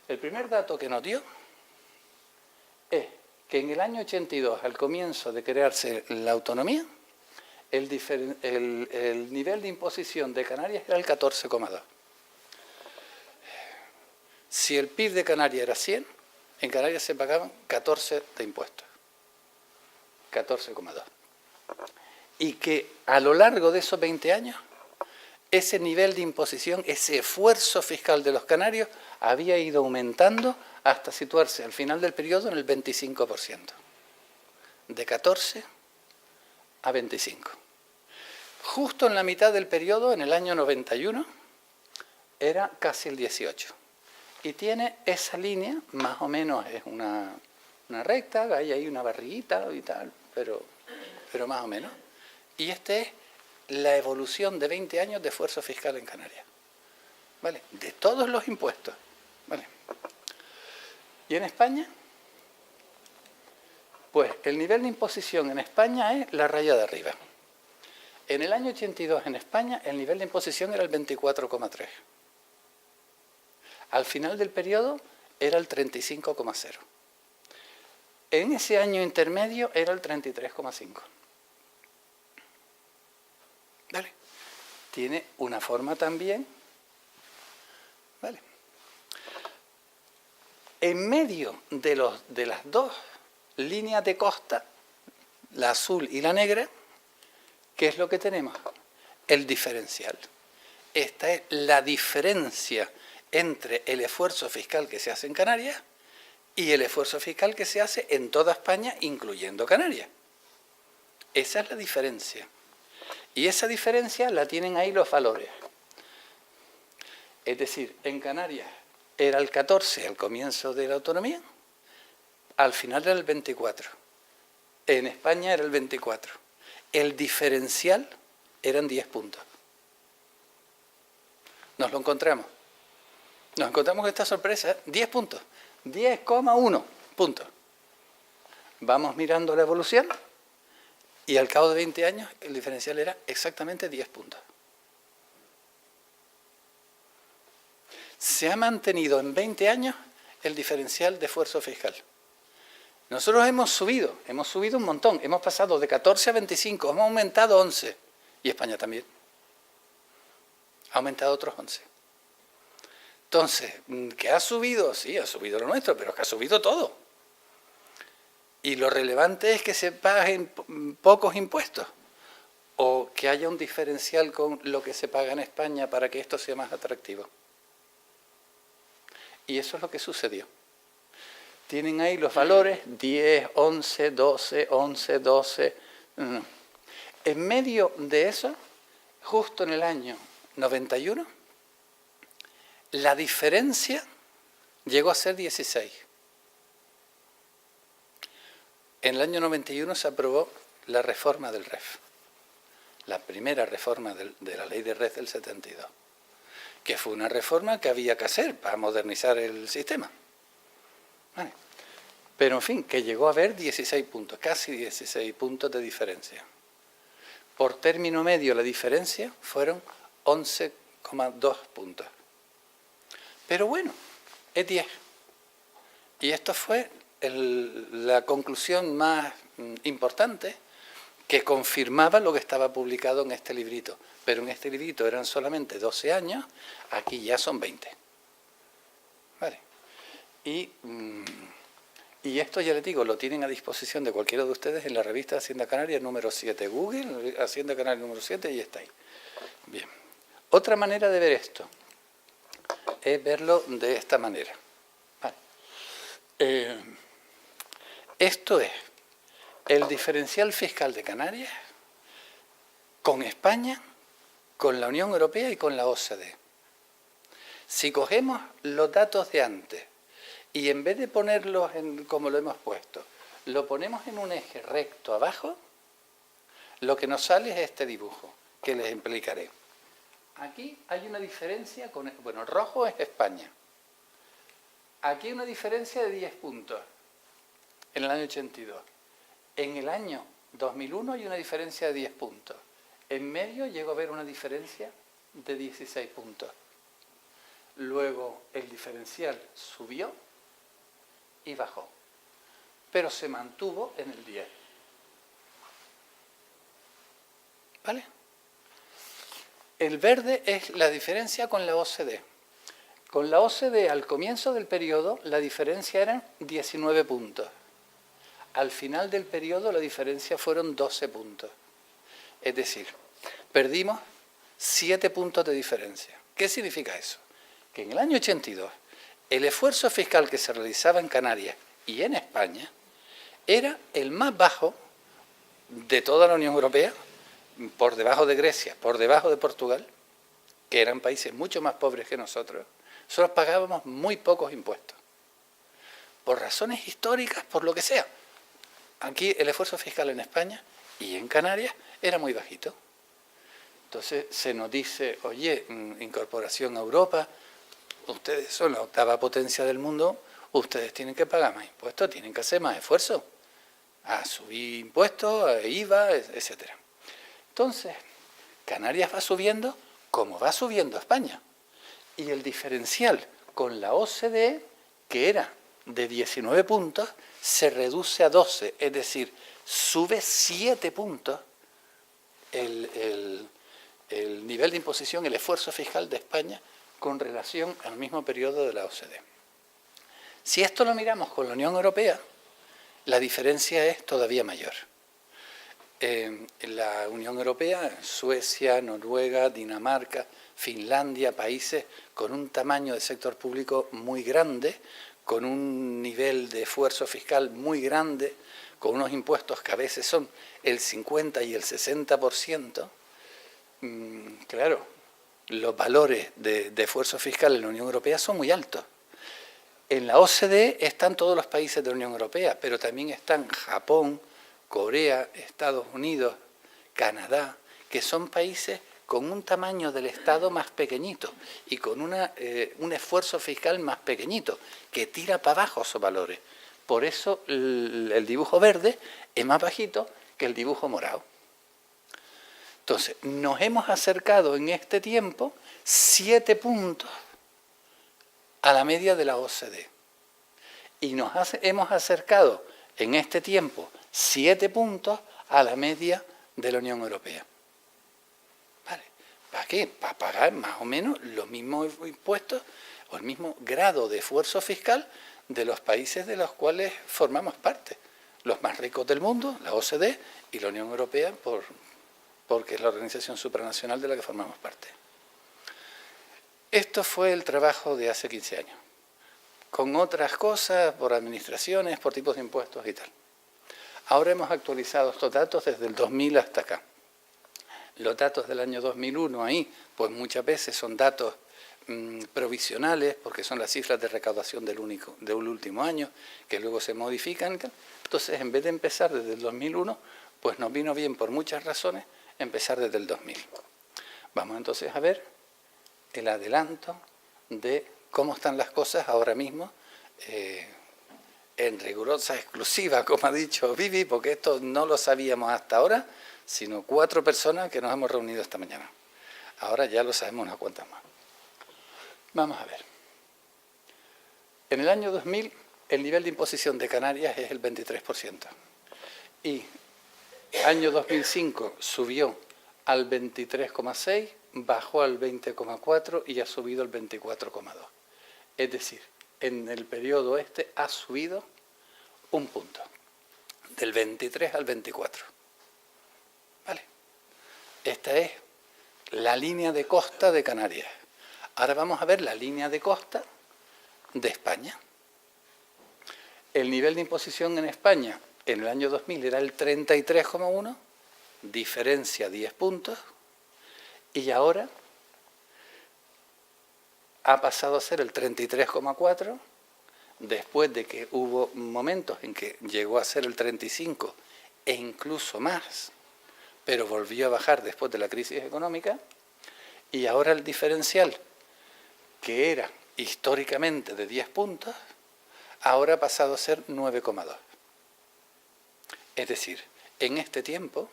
El primer dato que nos dio es que en el año 82, al comienzo de crearse la autonomía, el nivel de imposición de Canarias era el 14,2. Si el PIB de Canarias era 100, en Canarias se pagaban 14 de impuestos. 14,2. Y que a lo largo de esos 20 años, ese nivel de imposición, ese esfuerzo fiscal de los canarios había ido aumentando hasta situarse al final del periodo en el 25%. De 14 a 25. Justo en la mitad del periodo, en el año 91, era casi el 18. Y tiene esa línea, más o menos es una recta, hay ahí una barriguita y tal, pero más o menos. Y esta es la evolución de 20 años de esfuerzo fiscal en Canarias, ¿vale? De todos los impuestos, ¿vale? Y en España, pues el nivel de imposición en España es la raya de arriba. En el año 82 en España el nivel de imposición era el 24,3. Al final del periodo era el 35,0. En ese año intermedio era el 33,5. ¿Vale? Tiene una forma también, ¿vale? En medio de las dos líneas de costa, la azul y la negra, ¿qué es lo que tenemos? El diferencial. Esta es la diferencia entre el esfuerzo fiscal que se hace en Canarias y el esfuerzo fiscal que se hace en toda España, incluyendo Canarias. Esa es la diferencia. Y esa diferencia la tienen ahí los valores. Es decir, en Canarias era el 14 al comienzo de la autonomía, al final era el 24. En España era el 24. El diferencial eran 10 puntos. Nos lo encontramos. Nos encontramos con esta sorpresa, 10 puntos. 10,1 puntos. Vamos mirando la evolución. Y al cabo de 20 años, el diferencial era exactamente 10 puntos. Se ha mantenido en 20 años el diferencial de esfuerzo fiscal. Nosotros hemos subido un montón. Hemos pasado de 14 a 25, hemos aumentado 11. Y España también. Ha aumentado otros 11. Entonces, ¿qué ha subido? Sí, ha subido lo nuestro, pero es que ha subido todo. Y lo relevante es que se paguen pocos impuestos o que haya un diferencial con lo que se paga en España para que esto sea más atractivo. Y eso es lo que sucedió. Tienen ahí los valores 10, 11, 12, 11, 12. En medio de eso, justo en el año 91, la diferencia llegó a ser 16. En el año 91 se aprobó la reforma del REF, la primera reforma de la ley de REF del 72, que fue una reforma que había que hacer para modernizar el sistema. Vale. Pero en fin, que llegó a haber 16 puntos, casi 16 puntos de diferencia. Por término medio la diferencia fueron 11,2 puntos. Pero bueno, es 10. Y esto fue la conclusión más importante que confirmaba lo que estaba publicado en este librito. Pero en este librito eran solamente 12 años, aquí ya son 20. Vale. Y esto, ya les digo, lo tienen a disposición de cualquiera de ustedes en la revista Hacienda Canaria número 7. Google, Hacienda Canaria número 7, y está ahí. Bien. Otra manera de ver esto es verlo de esta manera. Vale. Esto es el diferencial fiscal de Canarias con España, con la Unión Europea y con la OCDE. Si cogemos los datos de antes y en vez de ponerlos como lo hemos puesto, lo ponemos en un eje recto abajo, lo que nos sale es este dibujo, que les explicaré. Aquí hay una diferencia, bueno, el rojo es España. Aquí hay una diferencia de 10 puntos en el año 82. En el año 2001 hay una diferencia de 10 puntos. En medio llegó a haber una diferencia de 16 puntos. Luego el diferencial subió y bajó, pero se mantuvo en el 10. ¿Vale? El verde es la diferencia con la OCDE. Con la OCDE al comienzo del periodo la diferencia eran 19 puntos. Al final del periodo la diferencia fueron 12 puntos. Es decir, perdimos 7 puntos de diferencia. ¿Qué significa eso? Que en el año 82 el esfuerzo fiscal que se realizaba en Canarias y en España era el más bajo de toda la Unión Europea, por debajo de Grecia, por debajo de Portugal, que eran países mucho más pobres que nosotros. Nosotros pagábamos muy pocos impuestos, por razones históricas, por lo que sea. Aquí el esfuerzo fiscal en España y en Canarias era muy bajito. Entonces se nos dice, oye, incorporación a Europa, ustedes son la 8ª potencia del mundo, ustedes tienen que pagar más impuestos, tienen que hacer más esfuerzo, a subir impuestos, a IVA, etc. Entonces, Canarias va subiendo como va subiendo España. Y el diferencial con la OCDE, que era de 19 puntos, se reduce a 12, es decir, sube 7 puntos el nivel de imposición, el esfuerzo fiscal de España con relación al mismo periodo de la OCDE. Si esto lo miramos con la Unión Europea, la diferencia es todavía mayor. En la Unión Europea, Suecia, Noruega, Dinamarca, Finlandia, países con un tamaño de sector público muy grande, con un nivel de esfuerzo fiscal muy grande, con unos impuestos que a veces son el 50 y el 60%, claro, los valores de esfuerzo fiscal en la Unión Europea son muy altos. En la OCDE están todos los países de la Unión Europea, pero también están Japón, Corea, Estados Unidos, Canadá, que son países con un tamaño del Estado más pequeñito y con un esfuerzo fiscal más pequeñito, que tira para abajo esos valores. Por eso el dibujo verde es más bajito que el dibujo morado. Entonces, nos hemos acercado en este tiempo 7 puntos a la media de la OCDE. Y nos hemos acercado en este tiempo 7 puntos a la media de la Unión Europea. ¿Vale? ¿Para qué? Para pagar más o menos los mismos impuestos o el mismo grado de esfuerzo fiscal de los países de los cuales formamos parte. los más ricos del mundo, la OCDE, y la Unión Europea, porque es la organización supranacional de la que formamos parte. Esto fue el trabajo de hace 15 años, con otras cosas, por administraciones, por tipos de impuestos y tal. Ahora hemos actualizado estos datos desde el 2000 hasta acá. Los datos del año 2001 ahí, pues muchas veces son datos provisionales, porque son las cifras de recaudación del último año, que luego se modifican. Entonces, en vez de empezar desde el 2001, pues nos vino bien por muchas razones empezar desde el 2000. Vamos entonces a ver el adelanto de cómo están las cosas ahora mismo, en rigurosa exclusiva, como ha dicho Vivi, porque esto no lo sabíamos hasta ahora, sino 4 personas que nos hemos reunido esta mañana. Ahora ya lo sabemos unas cuantas más. Vamos a ver. En el año 2000, el nivel de imposición de Canarias es el 23%. Y año 2005 subió al 23,6%, bajó al 20,4% y ha subido al 24,2%. Es decir, en el periodo este ha subido un punto, del 23 al 24. ¿Vale? Esta es la línea de costa de Canarias. Ahora vamos a ver la línea de costa de España. El nivel de imposición en España en el año 2000 era el 33,1, diferencia 10 puntos, y ahora ha pasado a ser el 33,4, después de que hubo momentos en que llegó a ser el 35 e incluso más, pero volvió a bajar después de la crisis económica, y ahora el diferencial, que era históricamente de 10 puntos, ahora ha pasado a ser 9,2. Es decir, en este tiempo,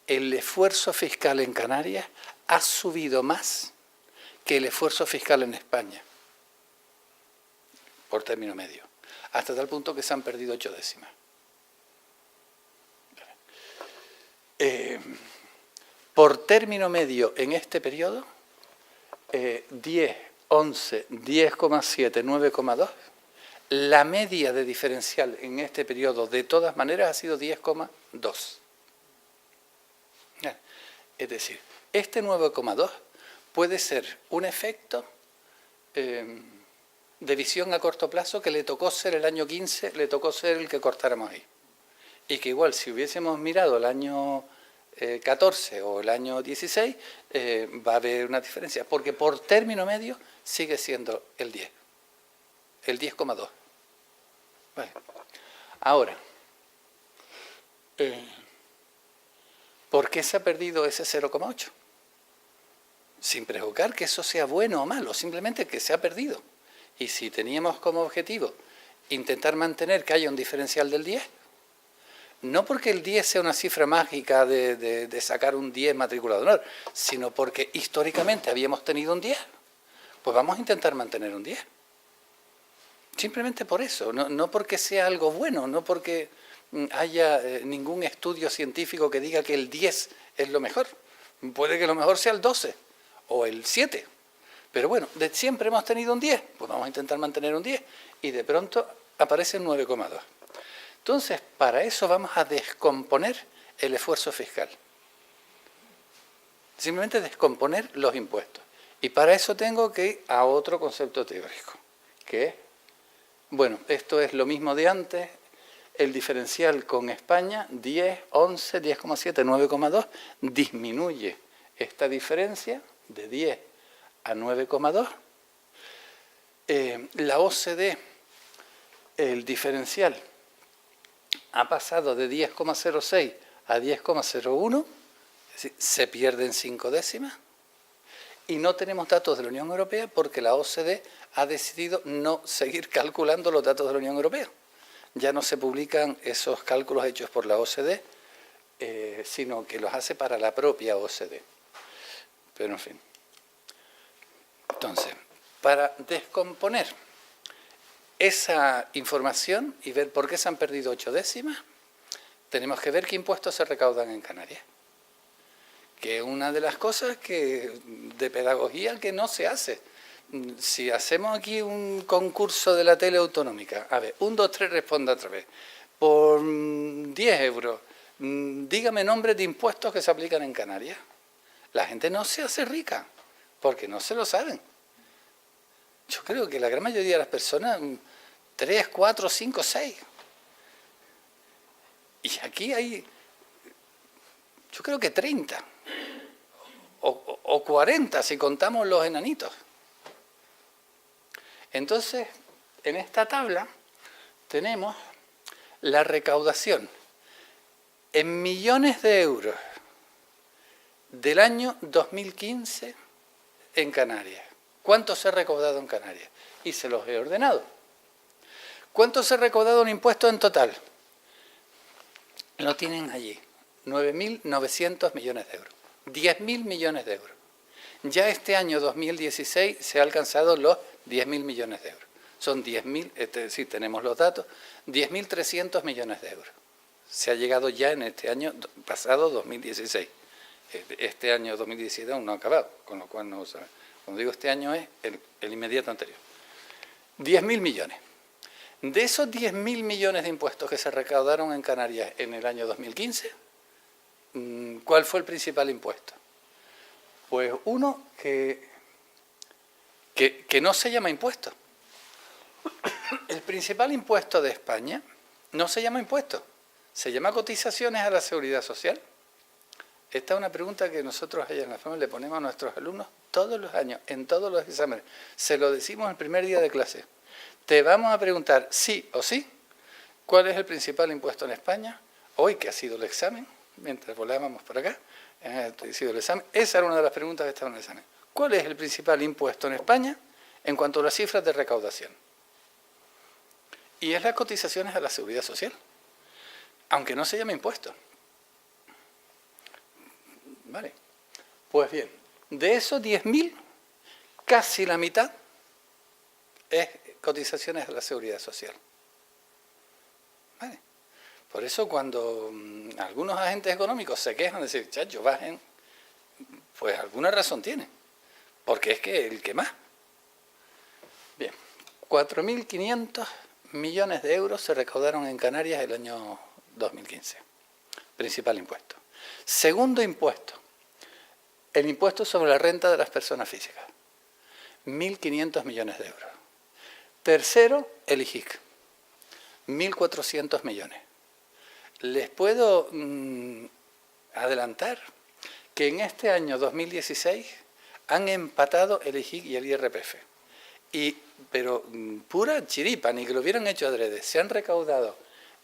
el esfuerzo fiscal en Canarias ha subido más que el esfuerzo fiscal en España, por término medio, hasta tal punto que se han perdido 8 décimas. Por término medio en este periodo, 10, 11, 10,7, 9,2, la media de diferencial en este periodo de todas maneras ha sido 10,2. Es decir, este 9,2 puede ser un efecto de visión a corto plazo que le tocó ser el año 15, le tocó ser el que cortáramos ahí. Y que igual si hubiésemos mirado el año 14 o el año 16, va a haber una diferencia, porque por término medio sigue siendo el 10, el 10,2. Vale. Ahora, ¿por qué se ha perdido ese 0,8? Sin prejuzgar que eso sea bueno o malo, simplemente que se ha perdido. Y si teníamos como objetivo intentar mantener que haya un diferencial del 10, no porque el 10 sea una cifra mágica de sacar un 10 matrícula de honor, sino porque históricamente habíamos tenido un 10, pues vamos a intentar mantener un 10. Simplemente por eso, no porque sea algo bueno, no porque haya ningún estudio científico que diga que el 10 es lo mejor. Puede que lo mejor sea el 12 o el 7, pero bueno, siempre hemos tenido un 10, pues vamos a intentar mantener un 10 y de pronto aparece un 9,2. Entonces, para eso vamos a descomponer el esfuerzo fiscal. Simplemente descomponer los impuestos. Y para eso tengo que ir a otro concepto teórico, que es, bueno, esto es lo mismo de antes, el diferencial con España, 10, 11, 10,7, 9,2, disminuye esta diferencia de 10 a 9,2. La OCDE, el diferencial, ha pasado de 10,06 a 10,01, es decir, se pierden 5 décimas, y no tenemos datos de la Unión Europea porque la OCDE ha decidido no seguir calculando los datos de la Unión Europea. Ya no se publican esos cálculos hechos por la OCDE, sino que los hace para la propia OCDE. Pero en fin. Entonces, para descomponer esa información y ver por qué se han perdido 8 décimas, tenemos que ver qué impuestos se recaudan en Canarias. Que es una de las cosas de pedagogía que no se hace. Si hacemos aquí un concurso de la tele autonómica, a ver, 1, 2, 3, responda otra vez. por 10 euros, dígame nombres de impuestos que se aplican en Canarias. La gente no se hace rica, porque no se lo saben. Yo creo que la gran mayoría de las personas, 3, 4, 5, 6. Y aquí hay, yo creo que 30, o 40 si contamos los enanitos. Entonces, en esta tabla tenemos la recaudación en millones de euros del año 2015 en Canarias. ¿Cuánto se ha recaudado en Canarias? Y se los he ordenado. ¿Cuánto se ha recaudado en impuestos en total? Lo tienen allí, 9.900 millones de euros, 10.000 millones de euros. Ya este año 2016 se ha alcanzado los 10.000 millones de euros. Son 10.000, sí, tenemos los datos, 10.300 millones de euros. Se ha llegado ya en este año pasado, 2016. Este año 2017 aún no ha acabado, con lo cual no sabemos. Cuando digo este año es el inmediato anterior. 10.000 millones. De esos 10.000 millones de impuestos que se recaudaron en Canarias en el año 2015, ¿cuál fue el principal impuesto? Pues uno que no se llama impuesto. El principal impuesto de España no se llama impuesto, se llama cotizaciones a la Seguridad Social. Esta es una pregunta que nosotros allá en la FAME le ponemos a nuestros alumnos todos los años, en todos los exámenes. Se lo decimos el primer día de clase. Te vamos a preguntar sí o sí, ¿cuál es el principal impuesto en España? Hoy que ha sido el examen, mientras volábamos por acá, ha sido el examen. Esa era una de las preguntas que estaba en el examen. ¿Cuál es el principal impuesto en España en cuanto a las cifras de recaudación? Y es las cotizaciones a la Seguridad Social, aunque no se llame impuesto. Vale. Pues bien, de esos 10.000, casi la mitad es cotizaciones a la Seguridad Social. ¿Vale? Por eso cuando algunos agentes económicos se quejan de decir, chacho, bajen, pues alguna razón tienen, porque es que el que más. Bien, 4.500 millones de euros se recaudaron en Canarias el año 2015, principal impuesto. Segundo impuesto, el impuesto sobre la renta de las personas físicas, 1.500 millones de euros. Tercero, el IGIC, 1.400 millones. Les puedo adelantar que en este año 2016 han empatado el IGIC y el IRPF. Pero pura chiripa, ni que lo hubieran hecho adrede. Se han recaudado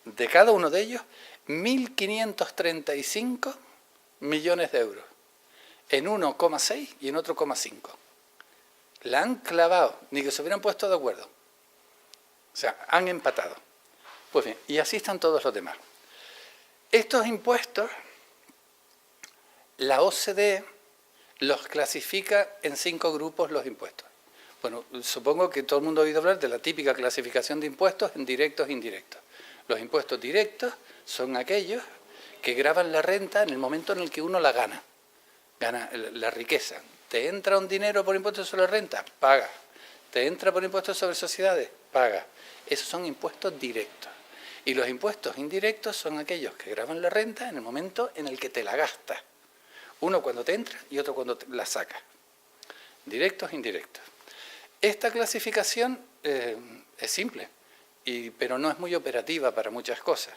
de cada uno de ellos 1.535 millones de euros. En uno 0,6 y en otro 0,5. La han clavado, ni que se hubieran puesto de acuerdo. O sea, han empatado. Pues bien, y así están todos los demás. Estos impuestos, la OCDE los clasifica en 5 grupos los impuestos. Bueno, supongo que todo el mundo ha oído hablar de la típica clasificación de impuestos en directos e indirectos. Los impuestos directos son aquellos que gravan la renta en el momento en el que uno la gana la riqueza. ¿Te entra un dinero por impuestos sobre la renta? Paga. ¿Te entra por impuestos sobre sociedades? Paga. Esos son impuestos directos. Y los impuestos indirectos son aquellos que gravan la renta en el momento en el que te la gastas. Uno cuando te entra y otro cuando la sacas. Directos e indirectos. Esta clasificación es simple, pero no es muy operativa para muchas cosas.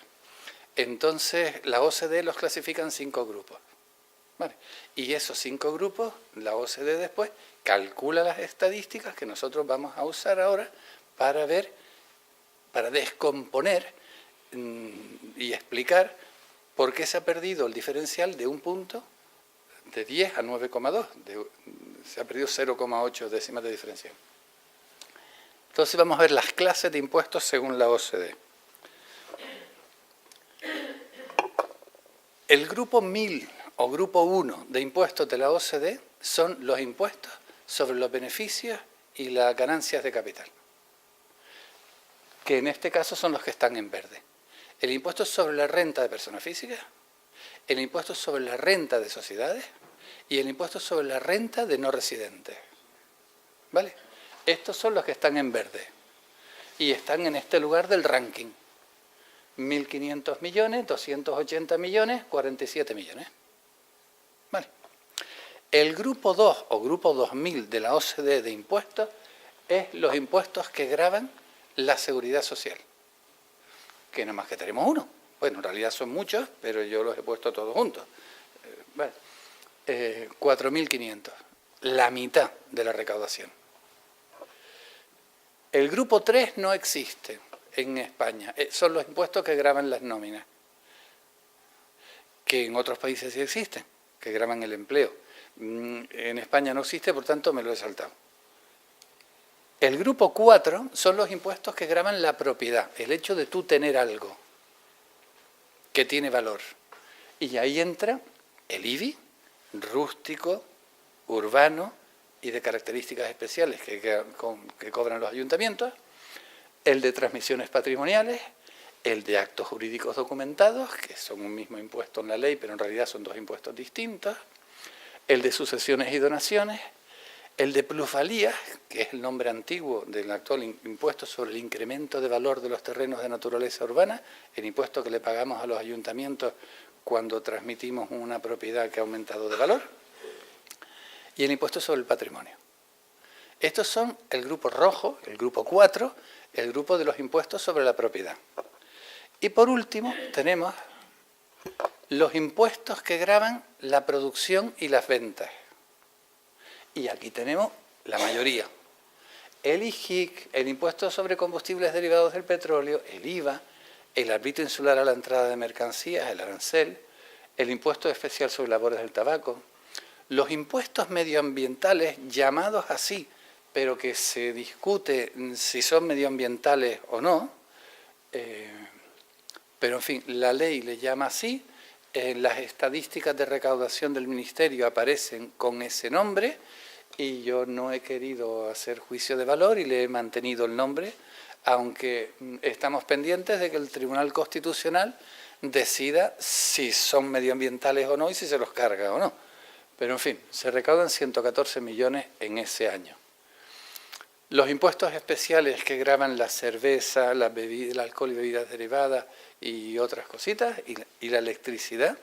Entonces, la OCDE los clasifica en 5 grupos. ¿Vale? Y esos 5 grupos, la OCDE después calcula las estadísticas que nosotros vamos a usar ahora para ver, para descomponer y explicar por qué se ha perdido el diferencial de un punto de 10 a 9,2. Se ha perdido 0,8 décimas de diferencial. Entonces vamos a ver las clases de impuestos según la OCDE. El grupo 1000 o grupo 1 de impuestos de la OCDE son los impuestos sobre los beneficios y las ganancias de capital, que en este caso son los que están en verde. El impuesto sobre la renta de personas físicas, el impuesto sobre la renta de sociedades y el impuesto sobre la renta de no residentes. ¿Vale? Estos son los que están en verde y están en este lugar del ranking. 1.500 millones, 280 millones, 47 millones. Vale. El grupo 2 o grupo 2000 de la OCDE de impuestos es los impuestos que gravan la seguridad social, que nada más que tenemos uno. Bueno, en realidad son muchos, pero yo los he puesto todos juntos. Vale. 4.500, la mitad de la recaudación. El grupo 3 no existe en España, son los impuestos que gravan las nóminas, que en otros países sí existen, que gravan el empleo. En España no existe, por tanto me lo he saltado. El grupo 4 son los impuestos que gravan la propiedad, el hecho de tú tener algo que tiene valor. Y ahí entra el IBI, rústico, urbano y de características especiales que cobran los ayuntamientos, el de transmisiones patrimoniales, el de actos jurídicos documentados, que son un mismo impuesto en la ley, pero en realidad son dos impuestos distintos, el de sucesiones y donaciones, el de plusvalías, que es el nombre antiguo del actual impuesto sobre el incremento de valor de los terrenos de naturaleza urbana, el impuesto que le pagamos a los ayuntamientos cuando transmitimos una propiedad que ha aumentado de valor, y el impuesto sobre el patrimonio. Estos son el grupo rojo, el grupo 4, el grupo de los impuestos sobre la propiedad. Y por último tenemos los impuestos que gravan la producción y las ventas. Y aquí tenemos la mayoría. El IGIC, el impuesto sobre combustibles derivados del petróleo, el IVA, el arbitrio insular a la entrada de mercancías, el arancel, el impuesto especial sobre labores del tabaco, los impuestos medioambientales llamados así, pero que se discute si son medioambientales o no, pero en fin, la ley le llama así, las estadísticas de recaudación del Ministerio aparecen con ese nombre y yo no he querido hacer juicio de valor y le he mantenido el nombre, aunque estamos pendientes de que el Tribunal Constitucional decida si son medioambientales o no y si se los carga o no. Pero en fin, se recaudan 114 millones en ese año. Los impuestos especiales que gravan la cerveza, el alcohol y bebidas derivadas y otras cositas, y la electricidad.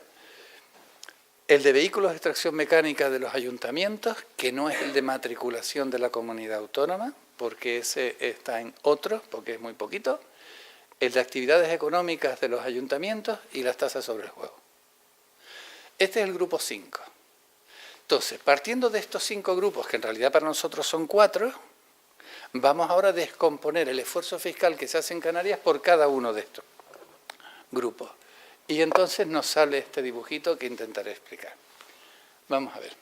El de vehículos de extracción mecánica de los ayuntamientos, que no es el de matriculación de la comunidad autónoma, porque ese está en otros, porque es muy poquito. El de actividades económicas de los ayuntamientos y las tasas sobre el juego. Este es el grupo 5. Entonces, partiendo de estos 5 grupos, que en realidad para nosotros son 4, vamos ahora a descomponer el esfuerzo fiscal que se hace en Canarias por cada uno de estos grupos. Y entonces nos sale este dibujito que intentaré explicar. Vamos a ver.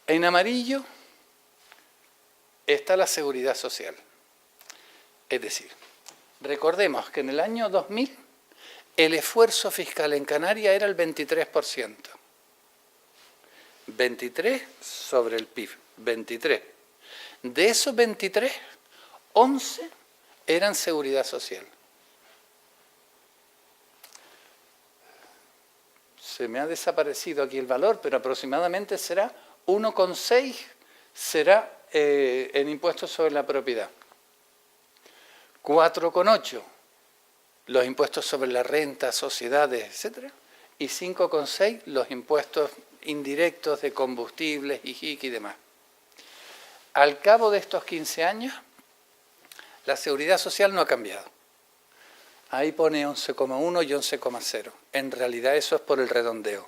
En amarillo está la seguridad social. Es decir, recordemos que en el año 2000 el esfuerzo fiscal en Canarias era el 23%. 23 sobre el PIB, 23. De esos 23, 11 eran seguridad social. Se me ha desaparecido aquí el valor, pero aproximadamente será 1,6 será en impuestos sobre la propiedad. 4,8 los impuestos sobre la renta, sociedades, etc. Y 5,6 los impuestos indirectos de combustibles, IGIC y demás. Al cabo de estos 15 años, la seguridad social no ha cambiado. Ahí pone 11,1 y 11,0. En realidad eso es por el redondeo.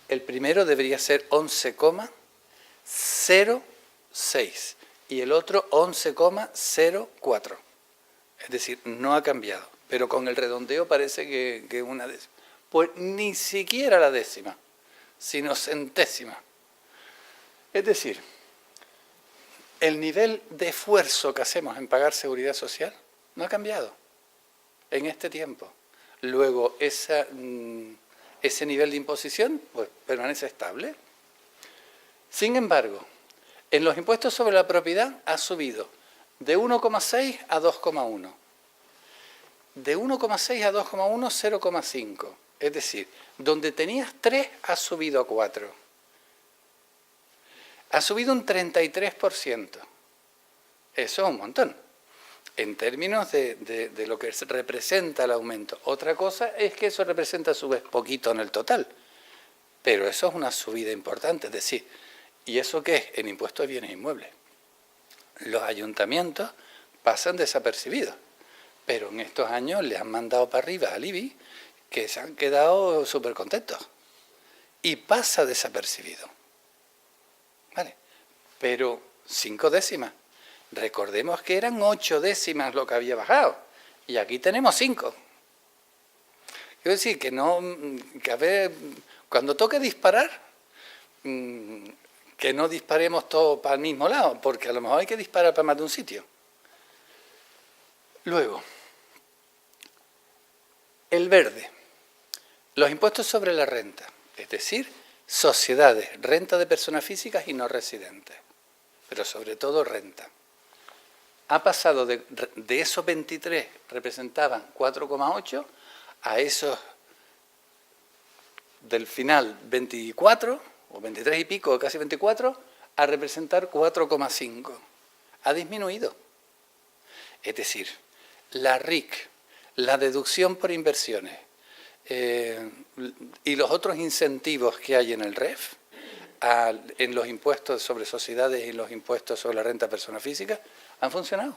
El primero debería ser 11,06 y el otro 11,04. Es decir, no ha cambiado, pero con el redondeo parece que una décima. Pues ni siquiera la décima, sino centésima. Es decir, el nivel de esfuerzo que hacemos en pagar seguridad social no ha cambiado en este tiempo. Luego, ese nivel de imposición pues, permanece estable. Sin embargo, en los impuestos sobre la propiedad ha subido de 1,6 a 2,1. De 1,6 a 2,1, 0,5. Es decir, donde tenías 3 ha subido a 4. Ha subido un 33%. Eso es un montón. en términos de lo que representa el aumento. Otra cosa es que eso representa a su vez poquito en el total, pero eso es una subida importante. Es decir, ¿y eso qué es? En impuestos de bienes inmuebles. Los ayuntamientos pasan desapercibidos, pero en estos años le han mandado para arriba al IBI que se han quedado súper contentos y pasa desapercibido. ¿Vale? Pero 5 décimas. Recordemos que eran 8 décimas lo que había bajado y aquí tenemos 5. Quiero decir que no, que a ver, cuando toque disparar, que no disparemos todo para el mismo lado, porque a lo mejor hay que disparar para más de un sitio. Luego, el verde, los impuestos sobre la renta, es decir, sociedades, renta de personas físicas y no residentes, pero sobre todo renta. Ha pasado de esos 23, representaban 4,8, a esos del final 24, o 23 y pico, o casi 24, a representar 4,5. Ha disminuido. Es decir, la RIC, la deducción por inversiones y los otros incentivos que hay en el REF, en los impuestos sobre sociedades y en los impuestos sobre la renta de personas físicas, han funcionado.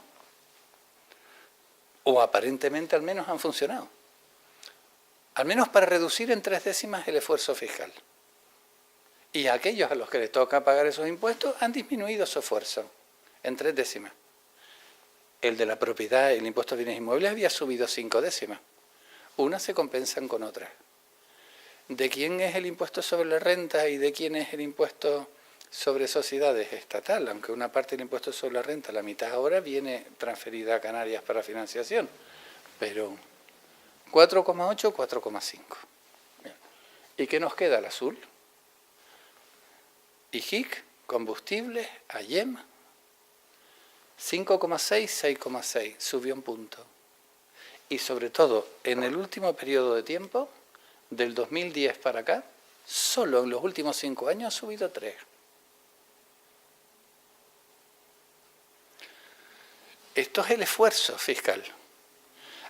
O aparentemente al menos han funcionado. Al menos para reducir en 3 décimas el esfuerzo fiscal. Y aquellos a los que les toca pagar esos impuestos han disminuido su esfuerzo en 3 décimas. El de la propiedad, el impuesto a bienes inmuebles, había subido 5 décimas. Unas se compensan con otras. ¿De quién es el impuesto sobre la renta y de quién es el impuesto sobre sociedades? Estatal, aunque una parte del impuesto sobre la renta, la mitad ahora, viene transferida a Canarias para financiación. Pero 4,8, 4,5. ¿Y qué nos queda? El azul. IGIC, combustibles, AYEM, 5,6, 6,6, subió un punto. Y sobre todo, en el último periodo de tiempo, del 2010 para acá, solo en los últimos 5 años ha subido 3. Esto es el esfuerzo fiscal.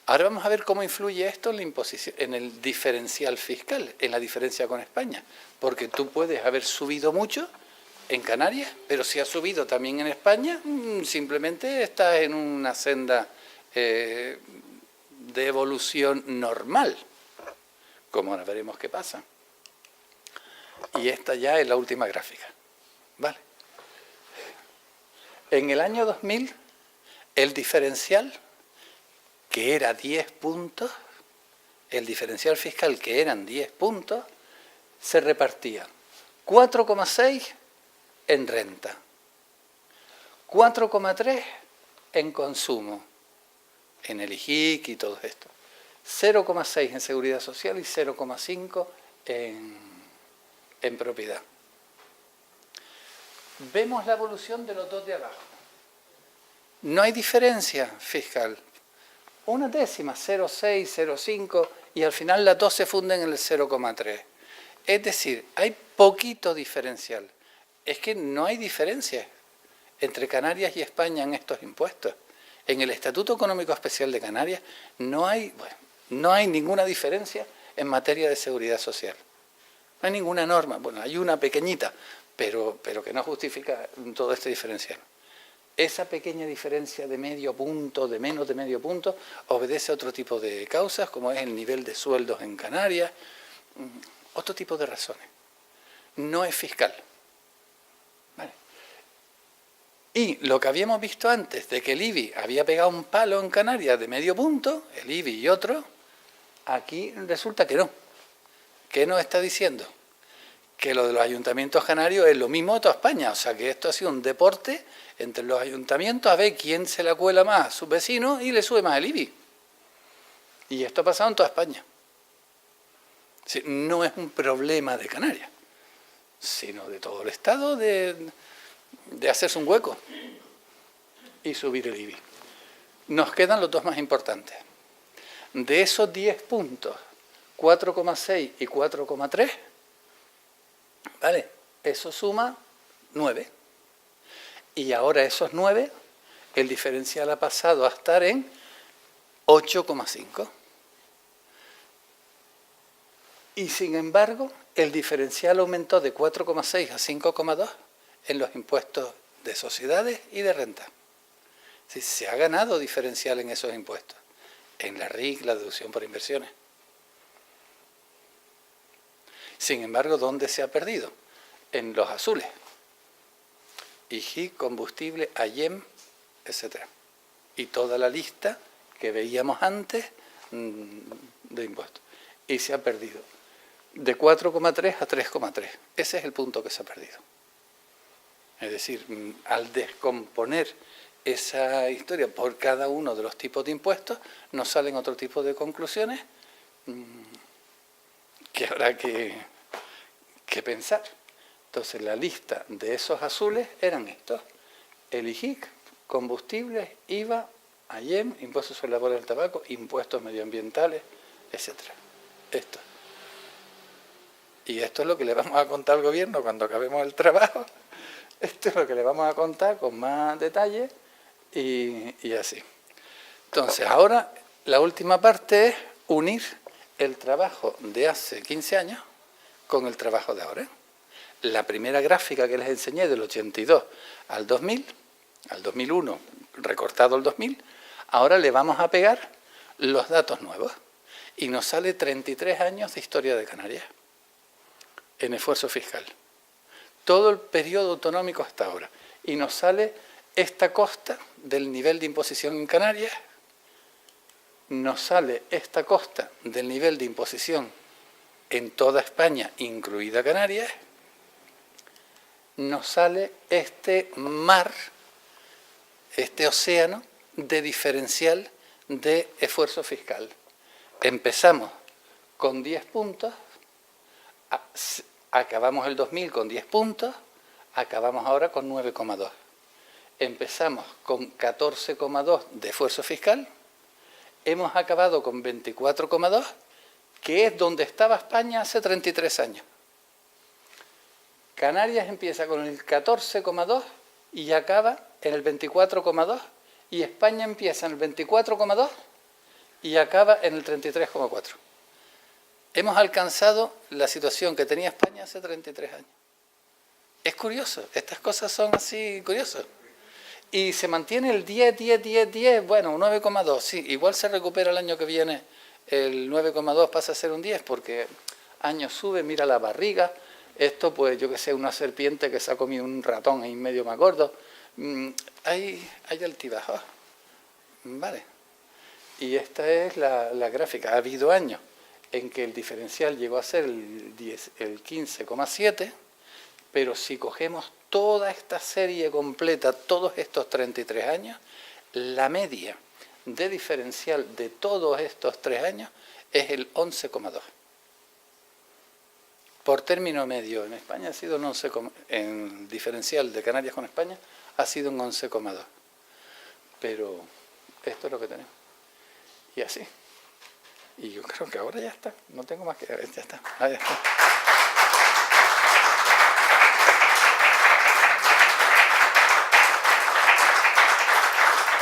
Ahora vamos a ver cómo influye esto en la imposición, en el diferencial fiscal, en la diferencia con España. Porque tú puedes haber subido mucho en Canarias, pero si has subido también en España, simplemente estás en una senda de evolución normal, como ahora veremos qué pasa. Y esta ya es la última gráfica. ¿Vale? En el año 2000, el diferencial, que era 10 puntos, el diferencial fiscal, que eran 10 puntos, se repartía 4,6 en renta, 4,3 en consumo, en el IGIC y todo esto, 0,6 en seguridad social y 0,5 en propiedad. Vemos la evolución de los dos de abajo. No hay diferencia fiscal. Una décima, 0,6, 0,5, y al final las dos se funden en el 0,3. Es decir, hay poquito diferencial. Es que no hay diferencia entre Canarias y España en estos impuestos. En el Estatuto Económico Especial de Canarias no hay ninguna diferencia en materia de seguridad social. No hay ninguna norma. Bueno, hay una pequeñita, pero que no justifica todo este diferencial. Esa pequeña diferencia de medio punto, de menos de medio punto, obedece a otro tipo de causas, como es el nivel de sueldos en Canarias, otro tipo de razones. No es fiscal. ¿Vale? Y lo que habíamos visto antes, de que el IBI había pegado un palo en Canarias de medio punto, el IBI y otro, aquí resulta que no. ¿Qué nos está diciendo? Que lo de los ayuntamientos canarios es lo mismo de toda España, o sea que esto ha sido un deporte entre los ayuntamientos a ver quién se la cuela más a sus vecinos y le sube más el IBI. Y esto ha pasado en toda España. No es un problema de Canarias, sino de todo el Estado de hacerse un hueco y subir el IBI. Nos quedan los dos más importantes. De esos 10 puntos, 4,6 y 4,3, ¿vale? Eso suma 9. Y ahora esos 9 el diferencial ha pasado a estar en 8,5. Y sin embargo, el diferencial aumentó de 4,6 a 5,2 en los impuestos de sociedades y de renta. Sí, se ha ganado diferencial en esos impuestos, en la RIC, la deducción por inversiones. Sin embargo, ¿dónde se ha perdido? En los azules. IGI, combustible, AYEM, etc. Y toda la lista que veíamos antes de impuestos. Y se ha perdido de 4,3 a 3,3. Ese es el punto que se ha perdido. Es decir, al descomponer esa historia por cada uno de los tipos de impuestos, nos salen otro tipo de conclusiones que habrá que pensar. Entonces, la lista de esos azules eran estos: el IGIC, combustibles, IVA, AYEM, impuestos sobre la bola del tabaco, impuestos medioambientales, etc. Esto. Y esto es lo que le vamos a contar al gobierno cuando acabemos el trabajo. Esto es lo que le vamos a contar con más detalle y así. Entonces, ahora la última parte es unir el trabajo de hace 15 años con el trabajo de ahora. La primera gráfica que les enseñé del 82 al 2000, al 2001, recortado el 2000, ahora le vamos a pegar los datos nuevos y nos sale 33 años de historia de Canarias en esfuerzo fiscal. Todo el periodo autonómico hasta ahora. Y nos sale esta costa del nivel de imposición en Canarias, nos sale esta costa del nivel de imposición en toda España, incluida Canarias, nos sale este mar, este océano de diferencial de esfuerzo fiscal. Empezamos con 10 puntos, acabamos el 2000 con 10 puntos, acabamos ahora con 9,2. Empezamos con 14,2 de esfuerzo fiscal, hemos acabado con 24,2, que es donde estaba España hace 33 años. Canarias empieza con el 14,2 y acaba en el 24,2, y España empieza en el 24,2 y acaba en el 33,4. Hemos alcanzado la situación que tenía España hace 33 años. Es curioso, estas cosas son así curiosas. Y se mantiene el 10, 10, 10, 10, bueno, 9,2, sí, igual se recupera el año que viene, el 9,2 pasa a ser un 10, porque año sube, mira la barriga, esto pues yo que sé, una serpiente que se ha comido un ratón ahí medio más gordo, hay altibajos, ¿vale? Y esta es la gráfica. Ha habido años en que el diferencial llegó a ser el 15,7, pero si cogemos toda esta serie completa, todos estos 33 años, la media de diferencial de todos estos 3 años es el 11,2. Por término medio en España ha sido un 11, en diferencial de Canarias con España ha sido un 11,2. Pero esto es lo que tenemos. Y así. Y yo creo que ahora ya está. No tengo más que... Ya está. Ahí está.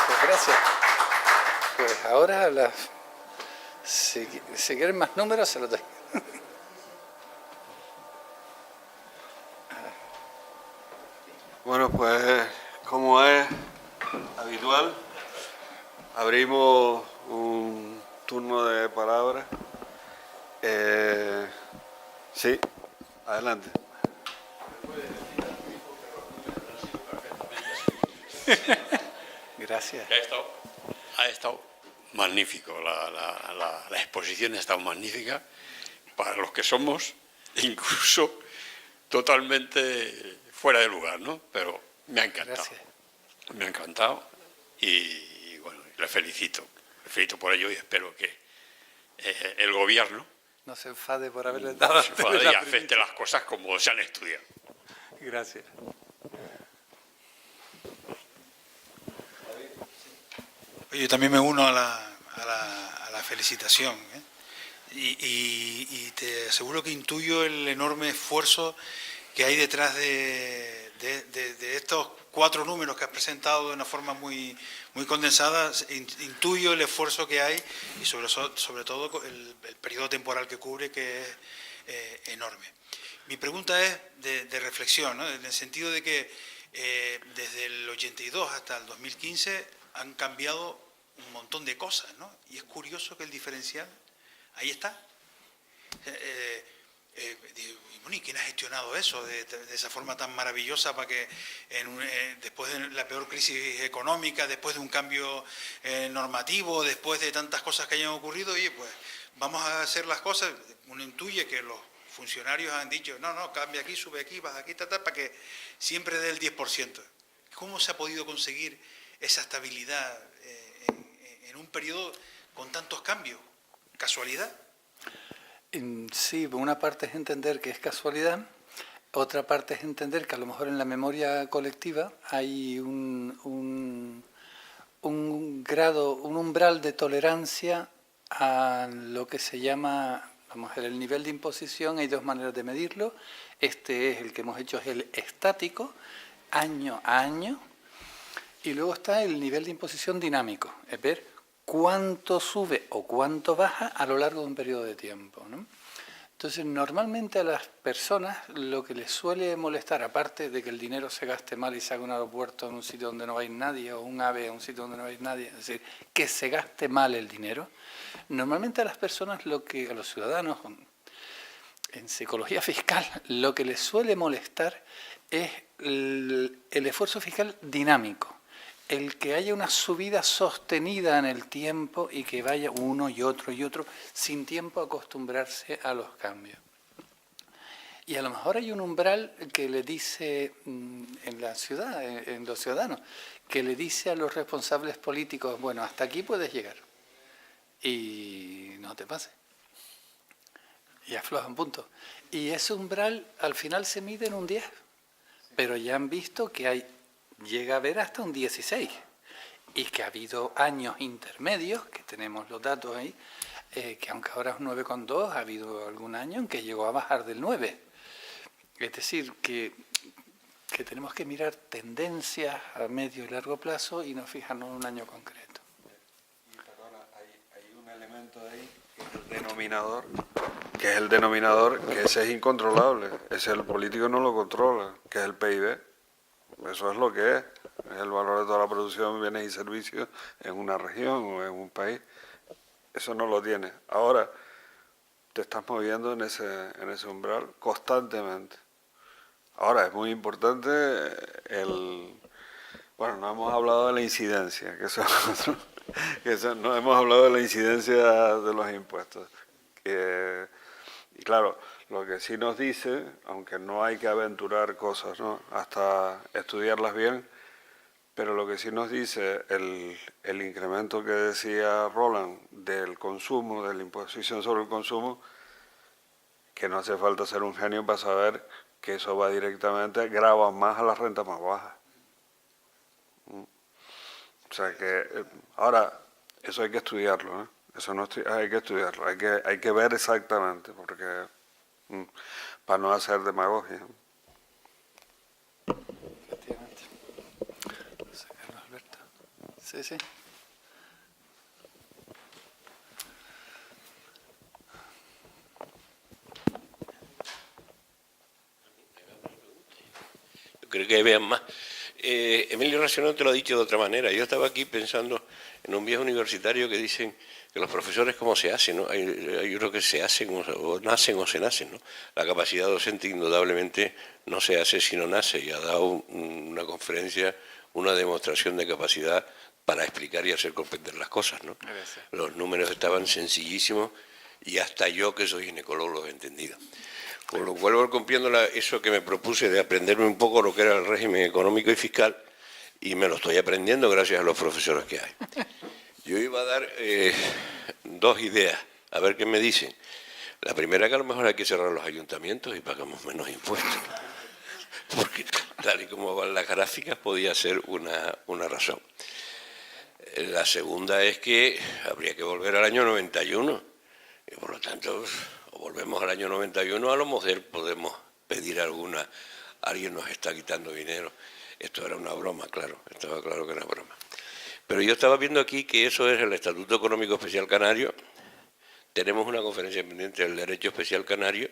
Pues gracias. Pues ahora, si quieren más números, se los doy.
Bueno, pues como es habitual, abrimos un turno de palabras. Sí, adelante.
Gracias.
Ha estado magnífico, la exposición ha estado magnífica para los que somos, incluso totalmente fuera de lugar, ¿no? Pero me ha encantado.
Gracias.
Me ha encantado y bueno, le felicito por ello y espero que el gobierno
No se enfade por haberle dado
se enfade y acepte las cosas como se han estudiado.
Gracias.
Yo también me uno a la felicitación, ¿eh? Y te aseguro que intuyo el enorme esfuerzo que hay detrás de estos 4 números que has presentado de una forma muy condensada, intuyo el esfuerzo que hay y sobre todo el periodo temporal que cubre, que es enorme. Mi pregunta es de reflexión, ¿no? En el sentido de que desde el 82 hasta el 2015 han cambiado un montón de cosas, ¿no? Y es curioso que el diferencial ahí está. ¿Y quién ha gestionado eso de esa forma tan maravillosa para que después de la peor crisis económica, después de un cambio normativo, después de tantas cosas que hayan ocurrido, oye, pues vamos a hacer las cosas? Uno intuye que los funcionarios han dicho, no, cambia aquí, sube aquí, baja aquí, para que siempre dé el 10%. ¿Cómo se ha podido conseguir esa estabilidad en un periodo con tantos cambios? ¿Casualidad?
Sí, una parte es entender que es casualidad, otra parte es entender que a lo mejor en la memoria colectiva hay un grado, un umbral de tolerancia a lo que se llama, vamos a ver, el nivel de imposición. Hay 2 maneras de medirlo. Este es el que hemos hecho, es el estático, año a año, y luego está el nivel de imposición dinámico, es ver cuánto sube o cuánto baja a lo largo de un periodo de tiempo, ¿no? Entonces, normalmente a las personas lo que les suele molestar, aparte de que el dinero se gaste mal y se haga un aeropuerto en un sitio donde no va a ir nadie, o un AVE en un sitio donde no va a ir nadie, es decir, que se gaste mal el dinero, normalmente a las personas, a los ciudadanos, en psicología fiscal, lo que les suele molestar es el esfuerzo fiscal dinámico. El que haya una subida sostenida en el tiempo y que vaya uno y otro, sin tiempo a acostumbrarse a los cambios. Y a lo mejor hay un umbral que le dice en la ciudad, en los ciudadanos, que le dice a los responsables políticos, bueno, hasta aquí puedes llegar y no te pases. Y afloja un punto. Y ese umbral al final se mide en un 10, pero ya han visto que llega a haber hasta un 16, y que ha habido años intermedios, que tenemos los datos ahí, que aunque ahora es 9,2, ha habido algún año en que llegó a bajar del 9. Es decir, que tenemos que mirar tendencias a medio y largo plazo y no fijarnos en un año concreto.
Y perdona, hay un elemento ahí, que es el denominador, que ese es incontrolable, ese el político no lo controla, que es el PIB. Eso es lo que es el valor de toda la producción de bienes y servicios en una región o en un país. Eso no lo tiene. Ahora te estás moviendo en ese umbral constantemente. Ahora es muy importante bueno, no hemos hablado de la incidencia, no hemos hablado de la incidencia de los impuestos. Y claro, lo que sí nos dice, aunque no hay que aventurar cosas, ¿no?, hasta estudiarlas bien, pero lo que sí nos dice el incremento que decía Roland del consumo, de la imposición sobre el consumo, que no hace falta ser un genio para saber que eso va directamente, grava más a las rentas más bajas. O sea que, ahora, eso hay que estudiarlo, ¿eh? Eso no hay que estudiarlo, hay que ver exactamente, porque para no hacer demagogia.
Efectivamente. Carlos Alberto. Sí.
Yo creo que vean más. Emilio Racional te lo ha dicho de otra manera. Yo estaba aquí pensando en un viejo universitario que dicen que los profesores cómo se hacen, ¿no? Yo creo que se hacen o nacen o se nacen, ¿no? La capacidad docente indudablemente no se hace sino nace, y ha dado una conferencia, una demostración de capacidad para explicar y hacer comprender las cosas, ¿no?
Gracias.
Los números estaban sencillísimos y hasta yo, que soy ginecólogo, los he entendido. Con lo cual voy cumpliendo eso que me propuse de aprenderme un poco lo que era el régimen económico y fiscal, y me lo estoy aprendiendo gracias a los profesores que hay. Yo iba a dar 2 ideas, a ver qué me dicen. La primera, que a lo mejor hay que cerrar los ayuntamientos y pagamos menos impuestos, porque tal y como van las gráficas podía ser una razón. La segunda es que habría que volver al año 91, y por lo tanto, o volvemos al año 91, a lo mejor podemos pedir alguna alguien nos está quitando dinero. Esto era una broma, claro, estaba claro que era broma. Pero yo estaba viendo aquí que eso es el Estatuto Económico Especial Canario. Tenemos una conferencia pendiente del Derecho Especial Canario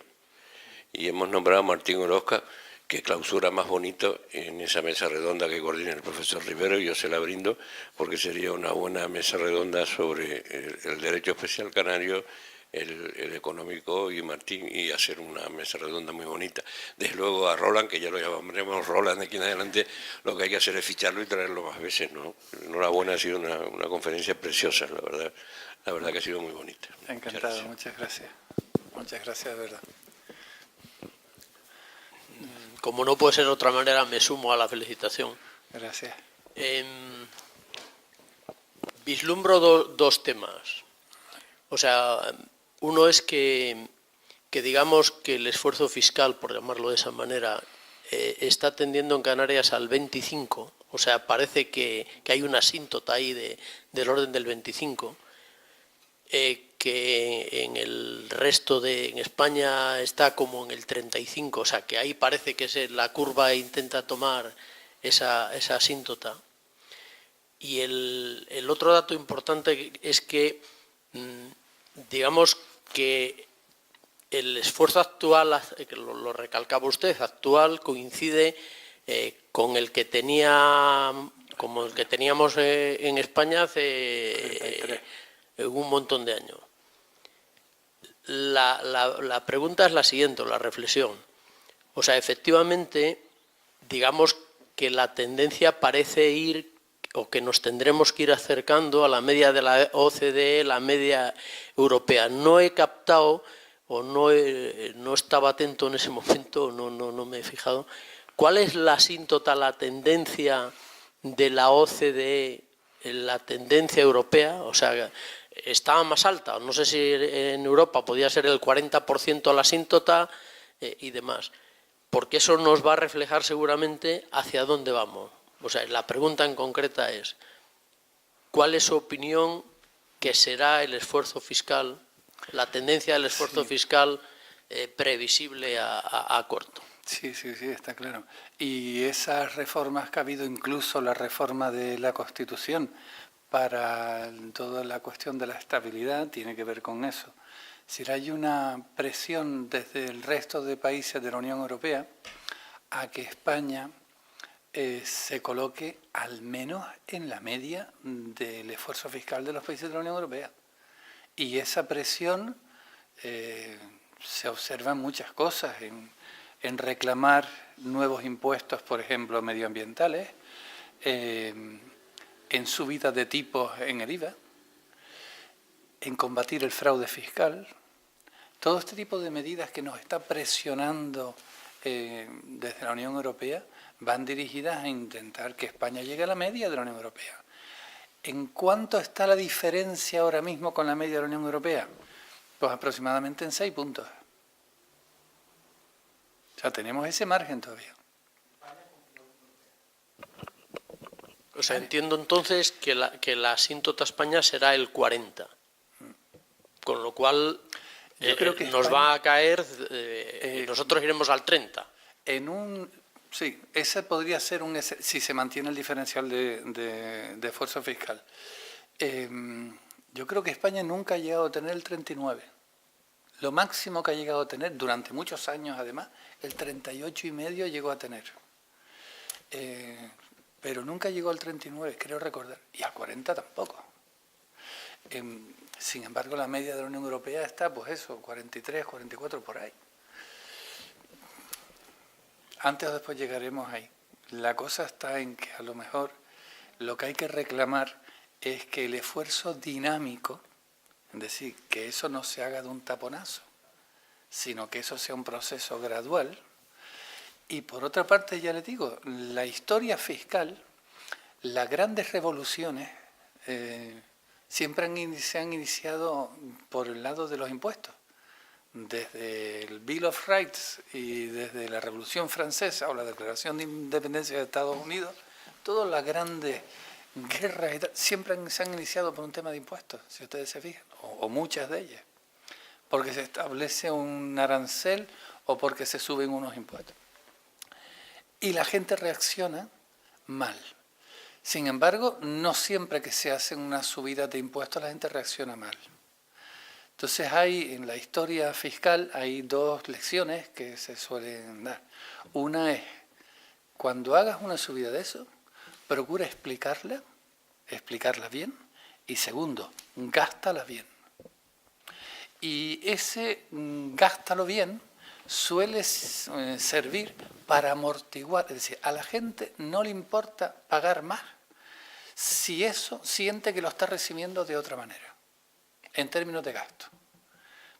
y hemos nombrado a Martín Orozca, que clausura más bonito en esa mesa redonda que coordina el profesor Rivero, y yo se la brindo porque sería una buena mesa redonda sobre el Derecho Especial Canario, el económico y Martín, y hacer una mesa redonda muy bonita. Desde luego a Roland, que ya lo llamaremos Roland de aquí en adelante, lo que hay que hacer es ficharlo y traerlo más veces, ¿no? Enhorabuena, ha sido una conferencia preciosa, la verdad que ha sido muy bonita.
Encantado, muchas gracias. Muchas gracias, de verdad.
Como no puede ser de otra manera, me sumo a la felicitación.
Gracias.
Vislumbro dos temas. O sea, uno es que digamos que el esfuerzo fiscal, por llamarlo de esa manera, está tendiendo en Canarias al 25, o sea, parece que hay una asíntota ahí del orden del 25, que en el resto en España está como en el 35, o sea, que ahí parece que la curva intenta tomar esa asíntota. Y el otro dato importante es que, digamos que el esfuerzo actual, que lo recalcaba usted, actual, coincide con el que teníamos en España hace un montón de años. La pregunta es la siguiente, la reflexión. O sea, efectivamente, digamos que la tendencia parece ir, o que nos tendremos que ir acercando a la media de la OCDE, la media europea. No he captado, o no estaba atento en ese momento, no me he fijado, ¿cuál es la asíntota, la tendencia de la OCDE, la tendencia europea? O sea, estaba más alta, no sé si en Europa podía ser el 40% la asíntota y demás, porque eso nos va a reflejar seguramente hacia dónde vamos. O sea, la pregunta en concreta es, ¿cuál es su opinión que será el esfuerzo fiscal, la tendencia del esfuerzo fiscal previsible a corto?
Sí, está claro. Y esas reformas que ha habido, incluso la reforma de la Constitución, para toda la cuestión de la estabilidad, tiene que ver con eso. Si hay una presión desde el resto de países de la Unión Europea a que España se coloque al menos en la media del esfuerzo fiscal de los países de la Unión Europea. Y esa presión se observa en muchas cosas, en reclamar nuevos impuestos, por ejemplo, medioambientales, en subida de tipos en el IVA, en combatir el fraude fiscal. Todo este tipo de medidas que nos está presionando desde la Unión Europea van dirigidas a intentar que España llegue a la media de la Unión Europea. ¿En cuánto está la diferencia ahora mismo con la media de la Unión Europea? Pues aproximadamente en 6 puntos. O sea, tenemos ese margen todavía.
O sea, entiendo entonces que la asíntota España será el 40, con lo cual
yo creo que
nos
España,
va a caer, nosotros iremos al 30.
Sí, ese podría ser si se mantiene el diferencial de esfuerzo fiscal. Yo creo que España nunca ha llegado a tener el 39. Lo máximo que ha llegado a tener, durante muchos años además, el 38,5 llegó a tener. Pero nunca llegó al 39, creo recordar, y al 40 tampoco. Sin embargo, la media de la Unión Europea está, pues eso, 43, 44, por ahí. Antes o después llegaremos ahí. La cosa está en que a lo mejor lo que hay que reclamar es que el esfuerzo dinámico, es decir, que eso no se haga de un taponazo, sino que eso sea un proceso gradual. Y por otra parte, ya les digo, la historia fiscal, las grandes revoluciones siempre se han iniciado por el lado de los impuestos. Desde el Bill of Rights y desde la Revolución Francesa o la Declaración de Independencia de Estados Unidos, todas las grandes guerras siempre se han iniciado por un tema de impuestos, si ustedes se fijan, o muchas de ellas, porque se establece un arancel o porque se suben unos impuestos. y la gente reacciona mal. Sin embargo, no siempre que se hacen una subida de impuestos la gente reacciona mal. Entonces en la historia fiscal hay dos lecciones que se suelen dar. Una es, cuando hagas una subida de eso, procura explicarla bien, y segundo, gástala bien. Y ese gástalo bien suele servir para amortiguar, es decir, a la gente no le importa pagar más si eso siente que lo está recibiendo de otra manera, en términos de gasto.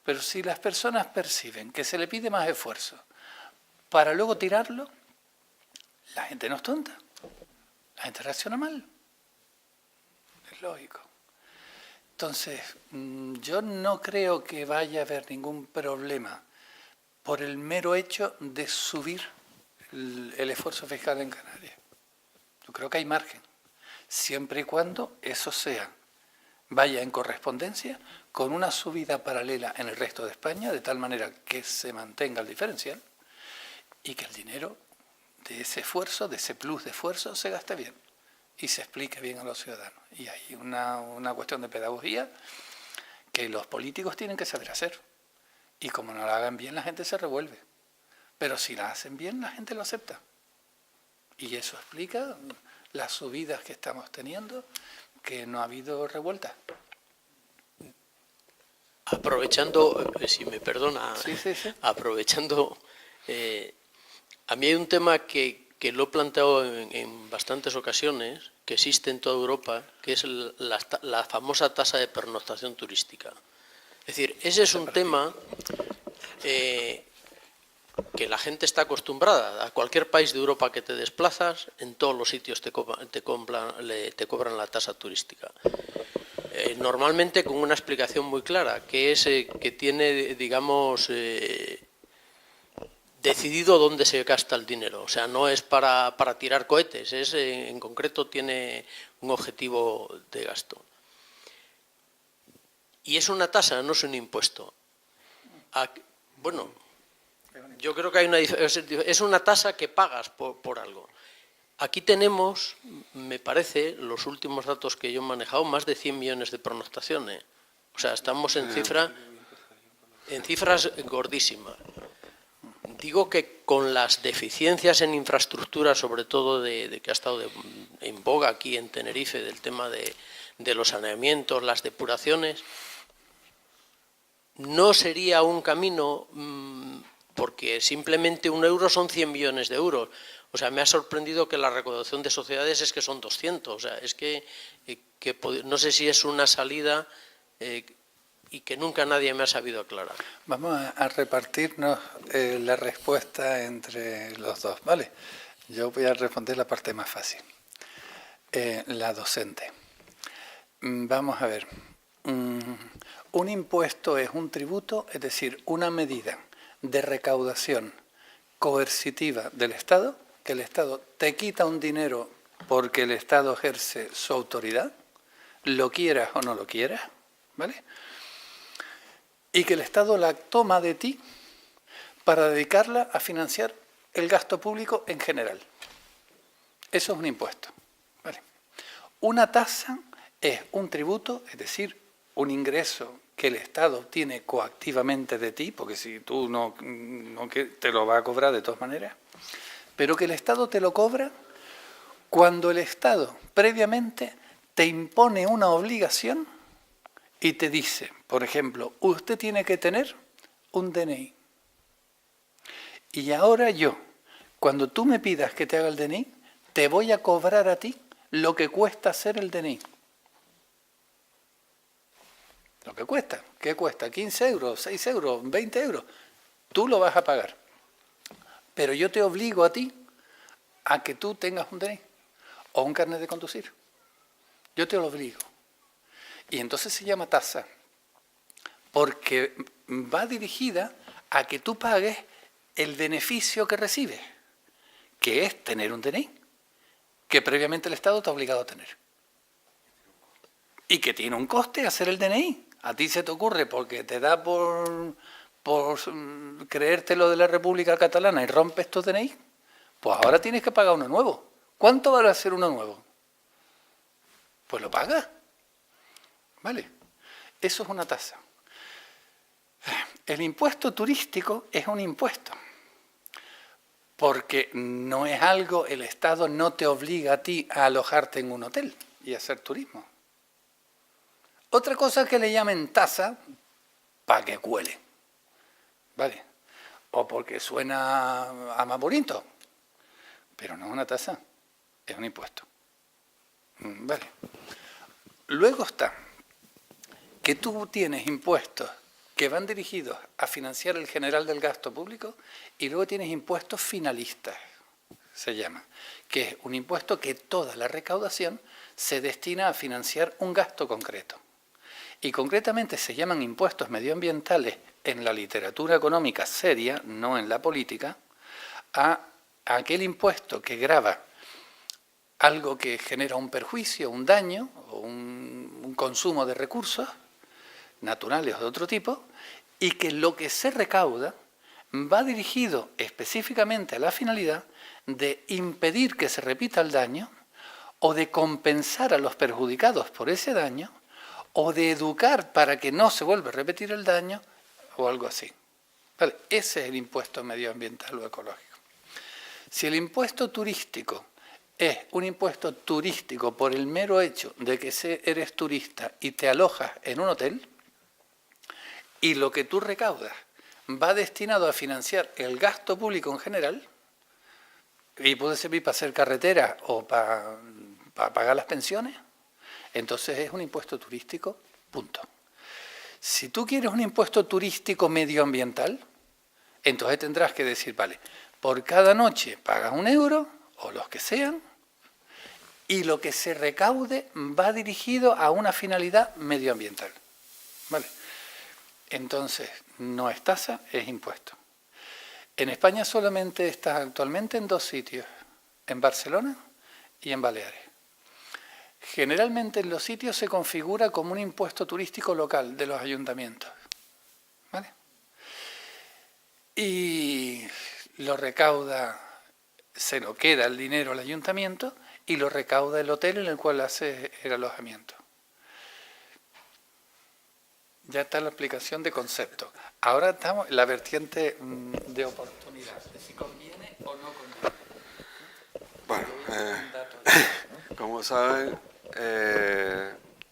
Pero si las personas perciben que se le pide más esfuerzo para luego tirarlo, la gente no es tonta, la gente reacciona mal. Es lógico. Entonces, yo no creo que vaya a haber ningún problema por el mero hecho de subir el esfuerzo fiscal en Canarias. Yo creo que hay margen, siempre y cuando eso vaya en correspondencia con una subida paralela en el resto de España, de tal manera que se mantenga el diferencial y que el dinero de ese esfuerzo, de ese plus de esfuerzo, se gaste bien y se explique bien a los ciudadanos. Y hay una cuestión de pedagogía que los políticos tienen que saber hacer. Y como no la hagan bien, la gente se revuelve. Pero si la hacen bien, la gente lo acepta. Y eso explica las subidas que estamos teniendo, que no ha habido revuelta.
Aprovechando, si me perdona,
Sí.
aprovechando, a mí hay un tema que lo he planteado en bastantes ocasiones, que existe en toda Europa, que es la famosa tasa de pernoctación turística. Es decir, ese es un tema que la gente está acostumbrada. A cualquier país de Europa que te desplazas, en todos los sitios te cobran la tasa turística. Normalmente con una explicación muy clara, que es que tiene, digamos, decidido dónde se gasta el dinero. O sea, no es para tirar cohetes, en concreto tiene un objetivo de gasto. Y es una tasa, no es un impuesto. Bueno, yo creo que hay es una tasa que pagas por algo. Aquí tenemos, me parece, los últimos datos que yo he manejado, más de 100 millones de pernoctaciones. O sea, estamos en cifras gordísimas. Digo que con las deficiencias en infraestructura, sobre todo de que ha estado en boga aquí en Tenerife, del tema de los saneamientos, las depuraciones, no sería un camino, porque simplemente 1 euro son 100 millones de euros. O sea, me ha sorprendido que la recaudación de sociedades es que son 200. O sea, es que no sé si es una salida y que nunca nadie me ha sabido aclarar.
Vamos a repartirnos la respuesta entre los dos, ¿vale? Yo voy a responder la parte más fácil, la docente. Vamos a ver. Un impuesto es un tributo, es decir, una medida de recaudación coercitiva del Estado, que el Estado te quita un dinero porque el Estado ejerce su autoridad, lo quieras o no lo quieras, ¿vale? Y que el Estado la toma de ti para dedicarla a financiar el gasto público en general. Eso es un impuesto, ¿vale? Una tasa es un tributo, es decir, un ingreso que el Estado obtiene coactivamente de ti, porque si tú no te lo va a cobrar de todas maneras, pero que el Estado te lo cobra cuando el Estado previamente te impone una obligación y te dice, por ejemplo, usted tiene que tener un DNI. Y ahora yo, cuando tú me pidas que te haga el DNI, te voy a cobrar a ti lo que cuesta hacer el DNI. Lo que cuesta. ¿Qué cuesta? 15 euros, 6 euros, 20 euros. Tú lo vas a pagar. Pero yo te obligo a ti a que tú tengas un DNI o un carnet de conducir. Yo te lo obligo. Y entonces se llama tasa, porque va dirigida a que tú pagues el beneficio que recibes, que es tener un DNI, que previamente el Estado te ha obligado a tener. Y que tiene un coste hacer el DNI. A ti se te ocurre porque te da por creerte lo de la República Catalana y rompes tu DNI, Pues ahora tienes que pagar uno nuevo. ¿Cuánto vale hacer uno nuevo? Pues lo pagas. ¿Vale? Eso es una tasa. El impuesto turístico es un impuesto. Porque no es algo, el Estado no te obliga a ti a alojarte en un hotel y a hacer turismo. Otra cosa que le llamen tasa, para que cuele, ¿vale? O porque suena a más bonito, pero no es una tasa, es un impuesto. ¿Vale? Luego está que tú tienes impuestos que van dirigidos a financiar el general del gasto público y luego tienes impuestos finalistas, se llama, que es un impuesto que toda la recaudación se destina a financiar un gasto concreto. Y concretamente se llaman impuestos medioambientales en la literatura económica seria, no en la política, a aquel impuesto que grava algo que genera un perjuicio, un daño o un consumo de recursos naturales o de otro tipo, y que lo que se recauda va dirigido específicamente a la finalidad de impedir que se repita el daño o de compensar a los perjudicados por ese daño o de educar para que no se vuelva a repetir el daño o algo así. Vale, ese es el impuesto medioambiental o ecológico. Si el impuesto turístico es un impuesto turístico por el mero hecho de que eres turista y te alojas en un hotel, y lo que tú recaudas va destinado a financiar el gasto público en general, y puede servir para hacer carretera o para pagar las pensiones, entonces es un impuesto turístico, punto. Si tú quieres un impuesto turístico medioambiental, entonces tendrás que decir, vale, por cada noche pagas 1 euro, o los que sean, y lo que se recaude va dirigido a una finalidad medioambiental. ¿Vale? Entonces, no es tasa, es impuesto. En España solamente está actualmente en 2 sitios, en Barcelona y en Baleares. Generalmente en los sitios se configura como un impuesto turístico local de los ayuntamientos. ¿Vale? Y lo recauda, se lo queda el dinero al ayuntamiento y lo recauda el hotel en el cual hace el alojamiento. Ya está la explicación de concepto. Ahora estamos en la vertiente de oportunidad, de si conviene o no conviene.
Bueno, como saben,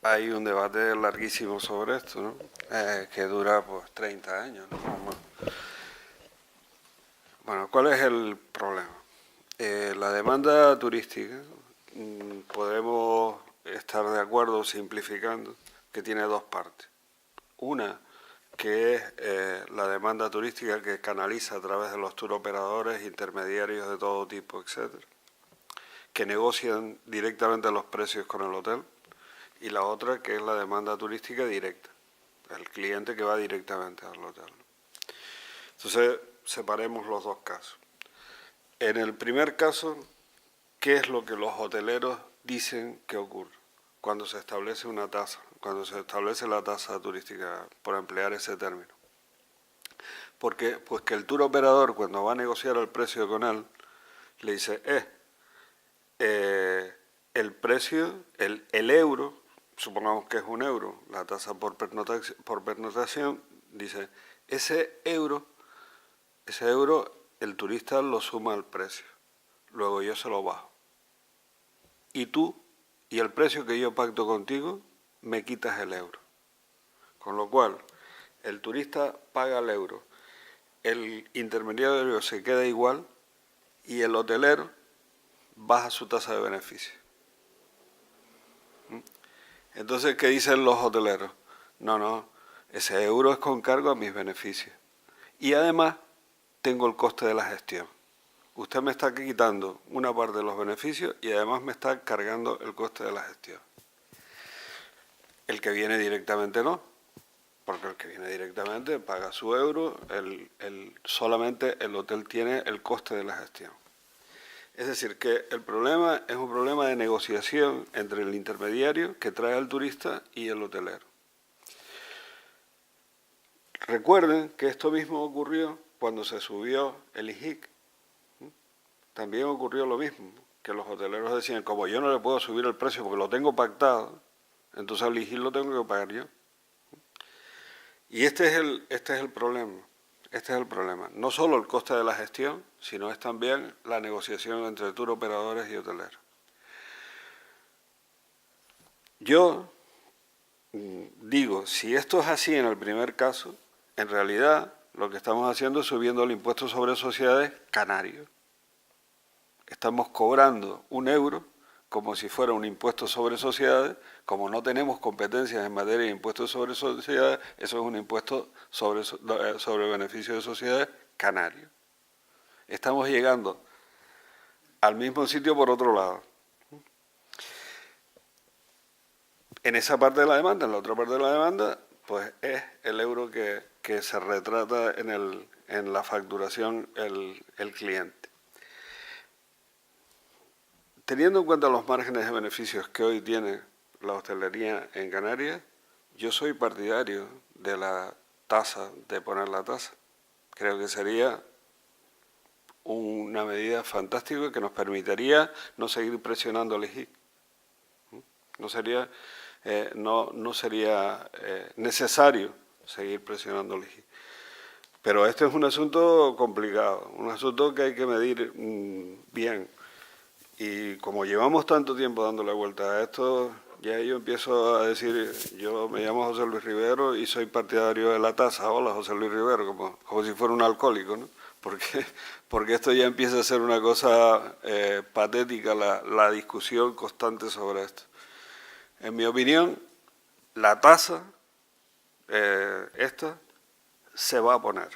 hay un debate larguísimo sobre esto, ¿no? Que dura pues 30 años, ¿no? Bueno, ¿cuál es el problema? La demanda turística, podemos estar de acuerdo simplificando, que tiene 2 partes. Una, que es la demanda turística que canaliza a través de los turoperadores, intermediarios de todo tipo, etcétera, que negocian directamente los precios con el hotel, y la otra que es la demanda turística directa, el cliente que va directamente al hotel. Entonces, separemos los 2 casos. En el primer caso, ¿qué es lo que los hoteleros dicen que ocurre cuando se establece una tasa, cuando se establece la tasa turística, por emplear ese término? Porque pues que el tour operador, cuando va a negociar el precio con él, le dice, el precio, el euro, supongamos que es 1 euro, la tasa por pernotación, dice, ese euro el turista lo suma al precio, luego yo se lo bajo. Y tú, y el precio que yo pacto contigo, me quitas el euro. Con lo cual, el turista paga el euro, el intermediario se queda igual y el hotelero baja su tasa de beneficio. Entonces, ¿qué dicen los hoteleros? No, ese euro es con cargo a mis beneficios. Y además, tengo el coste de la gestión. Usted me está quitando una parte de los beneficios y además me está cargando el coste de la gestión. El que viene directamente no, porque el que viene directamente paga su euro, solamente el hotel tiene el coste de la gestión. Es decir, que el problema es un problema de negociación entre el intermediario que trae al turista y el hotelero. Recuerden que esto mismo ocurrió cuando se subió el IJIC. también ocurrió lo mismo, que los hoteleros decían, como yo no le puedo subir el precio porque lo tengo pactado, entonces al LIGIR lo tengo que pagar yo. Y este es el problema. Este es el problema. No solo el coste de la gestión, sino es también la negociación entre tour operadores y hoteleros. Yo digo, si esto es así en el primer caso, en realidad lo que estamos haciendo es subiendo el impuesto sobre sociedades canario. Estamos cobrando €1 como si fuera un impuesto sobre sociedades. Como no tenemos competencias en materia de impuestos sobre sociedades, eso es un impuesto sobre beneficio de sociedades canario. Estamos llegando al mismo sitio por otro lado. En esa parte de la demanda, en la otra parte de la demanda, pues es el euro que se retrata en la facturación el cliente. Teniendo en cuenta los márgenes de beneficios que hoy tiene la hostelería en Canarias, yo soy partidario de la tasa, de poner la tasa. Creo que sería una medida fantástica que nos permitiría no seguir presionando al IGI. No sería necesario seguir presionando al IGI. Pero este es un asunto complicado, un asunto que hay que medir bien. Y como llevamos tanto tiempo dándole vuelta a esto, ya yo empiezo a decir, yo me llamo José Luis Rivero y soy partidario de la tasa. Hola, José Luis Rivero, como si fuera un alcohólico, ¿no? Porque esto ya empieza a ser una cosa patética, la discusión constante sobre esto. En mi opinión, la tasa, esta, se va a poner.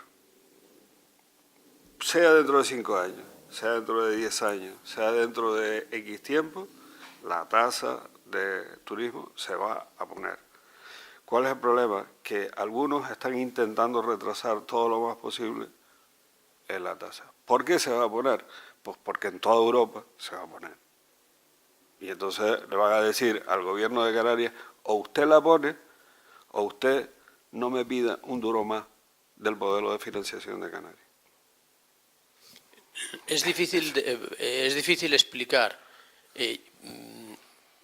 Sea dentro de 5 años, sea dentro de 10 años, sea dentro de X tiempo, la tasa de turismo se va a poner. ¿Cuál es el problema? Que algunos están intentando retrasar todo lo más posible en la tasa. ¿Por qué se va a poner? Pues porque en toda Europa se va a poner. Y entonces le van a decir al gobierno de Canarias, o usted la pone, o usted no me pida un duro más del modelo de financiación de Canarias.
Es difícil explicar.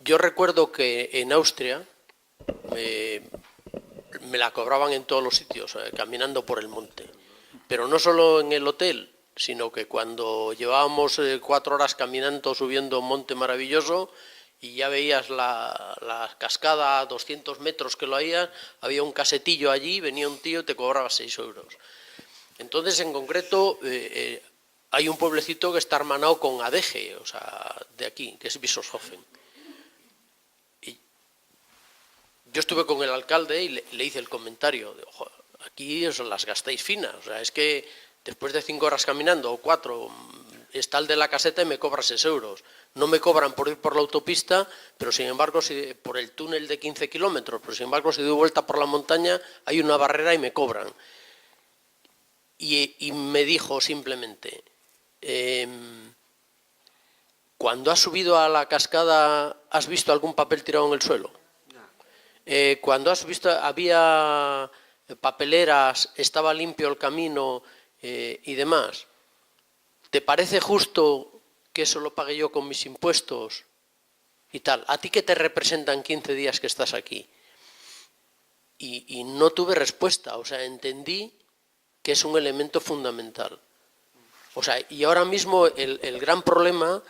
Yo recuerdo que en Austria me la cobraban en todos los sitios, caminando por el monte. Pero no solo en el hotel, sino que cuando llevábamos 4 horas caminando, subiendo un monte maravilloso, y ya veías la cascada a 200 metros que lo había un casetillo allí, venía un tío y te cobraba 6 euros. Entonces, en concreto, hay un pueblecito que está hermanado con Adeje, o sea, de aquí, que es Bischofshofen. Y yo estuve con el alcalde y le hice el comentario de, ojo, aquí os las gastáis finas, o sea, es que después de 5 horas caminando o 4, está el de la caseta y me cobra 6 euros. No me cobran por ir por la autopista, pero sin embargo, por el túnel de 15 kilómetros, pero sin embargo, si doy vuelta por la montaña, hay una barrera y me cobran. Y me dijo simplemente, cuando has subido a la cascada, ¿has visto algún papel tirado en el suelo? Cuando has visto, había papeleras, estaba limpio el camino y demás. ¿Te parece justo que eso lo pague yo con mis impuestos y tal? ¿A ti qué te representan 15 días que estás aquí? Y no tuve respuesta, o sea, entendí que es un elemento fundamental. O sea, y ahora mismo el gran problema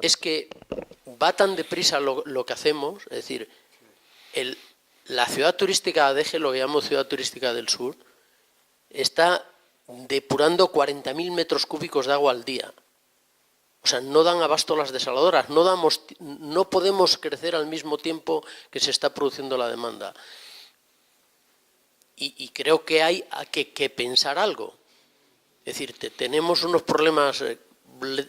es que va tan deprisa lo que hacemos, es decir, la ciudad turística de Adeje, lo que llamo ciudad turística del sur, está depurando 40.000 metros cúbicos de agua al día. O sea, no dan abasto las desaladoras, no podemos crecer al mismo tiempo que se está produciendo la demanda. Y creo que hay que pensar algo. Es decir, tenemos unos problemas,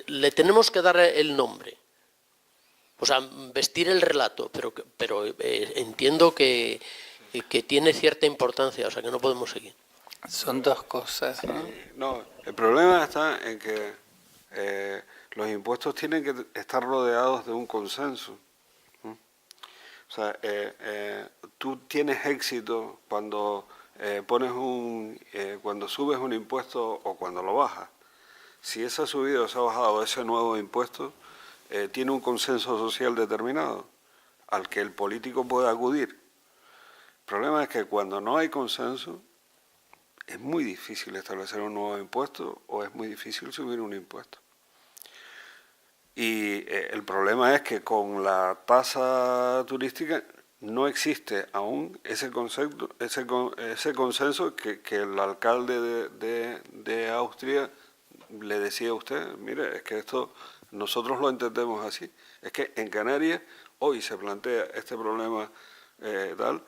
le tenemos que dar el nombre. O sea, vestir el relato, pero entiendo que tiene cierta importancia, o sea, que no podemos seguir.
Son dos cosas, ¿no?
No, el problema está en que los impuestos tienen que estar rodeados de un consenso. O sea, tú tienes éxito cuando cuando subes un impuesto o cuando lo bajas. si esa subida o esa bajada o ese nuevo impuesto tiene un consenso social determinado al que el político puede acudir. El problema es que cuando no hay consenso es muy difícil establecer un nuevo impuesto o es muy difícil subir un impuesto. Y el problema es que con la tasa turística no existe aún ese concepto, ese consenso que el alcalde de Austria le decía a usted, mire, es que esto nosotros lo entendemos así. Es que en Canarias hoy se plantea este problema tal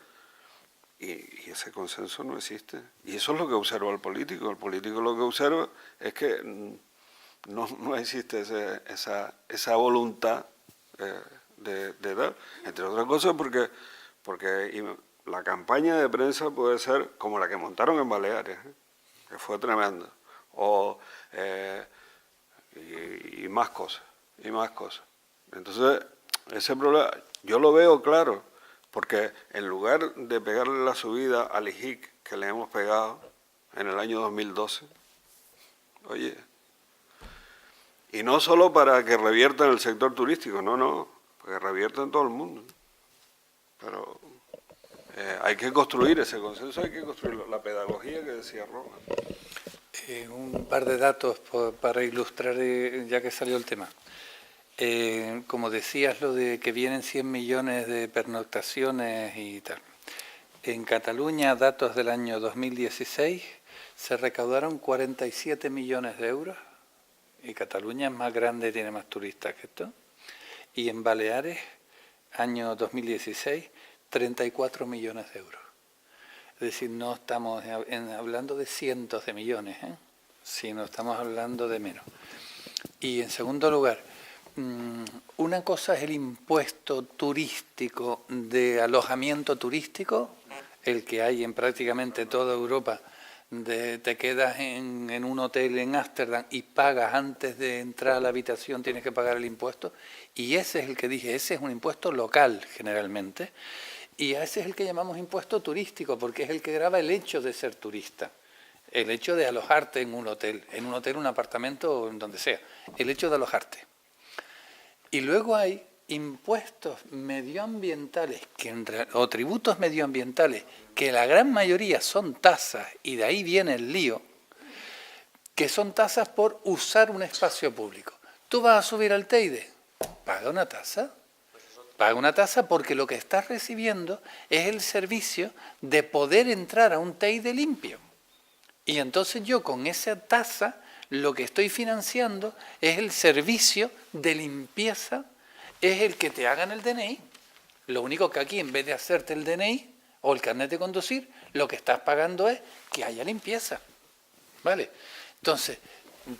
y ese consenso no existe. Y eso es lo que observa el político. El político lo que observa es que no existe esa voluntad de dar, entre otras cosas porque la campaña de prensa puede ser como la que montaron en Baleares, que fue tremenda, y más cosas, y más cosas. Entonces, ese problema yo lo veo claro, porque en lugar de pegarle la subida al IJIC que le hemos pegado en el año 2012, oye, y no solo para que revierta en el sector turístico, no, porque revierta en todo el mundo. Pero hay que construir ese consenso, hay que construir la pedagogía que decía Roma.
Un par de datos para ilustrar, ya que salió el tema. Como decías, lo de que vienen 100 millones de pernoctaciones y tal. En Cataluña, datos del año 2016, se recaudaron 47 millones de euros. Y Cataluña es más grande, tiene más turistas que esto. Y en Baleares, año 2016, 34 millones de euros. Es decir, no estamos hablando de cientos de millones, sino estamos hablando de menos. Y en segundo lugar, una cosa es el impuesto turístico de alojamiento turístico, el que hay en prácticamente toda Europa. Te quedas en un hotel en Ámsterdam y pagas antes de entrar a la habitación, tienes que pagar el impuesto. Y ese es el que dije, ese es un impuesto local generalmente. Y ese es el que llamamos impuesto turístico, porque es el que grava el hecho de ser turista. El hecho de alojarte en un hotel, un apartamento o en donde sea. El hecho de alojarte. Y luego hay impuestos medioambientales o tributos medioambientales, que la gran mayoría son tasas, y de ahí viene el lío, que son tasas por usar un espacio público. Tú vas a subir al Teide, paga una tasa. Paga una tasa porque lo que estás recibiendo es el servicio de poder entrar a un Teide limpio. Y entonces yo con esa tasa lo que estoy financiando es el servicio de limpieza, es el que te hagan el DNI. Lo único que aquí, en vez de hacerte el DNI o el carnet de conducir, lo que estás pagando es que haya limpieza. ¿Vale? Entonces,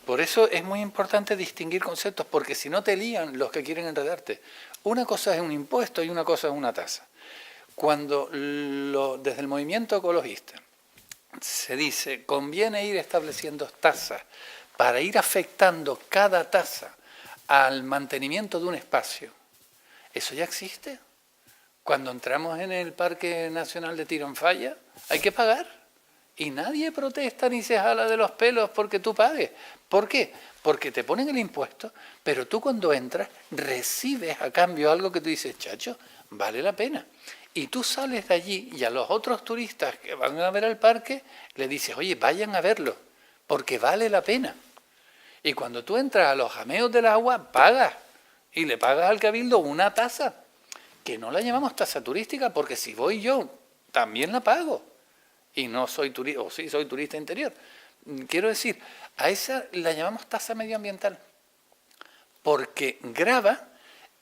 por eso es muy importante distinguir conceptos, porque si no te lían los que quieren enredarte. Una cosa es un impuesto y una cosa es una tasa. Cuando desde el movimiento ecologista se dice conviene ir estableciendo tasas para ir afectando cada tasa al mantenimiento de un espacio, ¿eso ya existe? Cuando entramos en el Parque Nacional de Tironfaya hay que pagar. Y nadie protesta ni se jala de los pelos porque tú pagues. ¿Por qué? Porque te ponen el impuesto, pero tú cuando entras recibes a cambio algo que tú dices, chacho, vale la pena. Y tú sales de allí y a los otros turistas que van a ver el parque le dices, oye, vayan a verlo, porque vale la pena. Y cuando tú entras a los jameos del agua, pagas. Y le pagas al cabildo una tasa, que no la llamamos tasa turística, porque si voy yo, también la pago. Y no soy turista, o sí soy turista interior. Quiero decir, a esa la llamamos tasa medioambiental, porque grava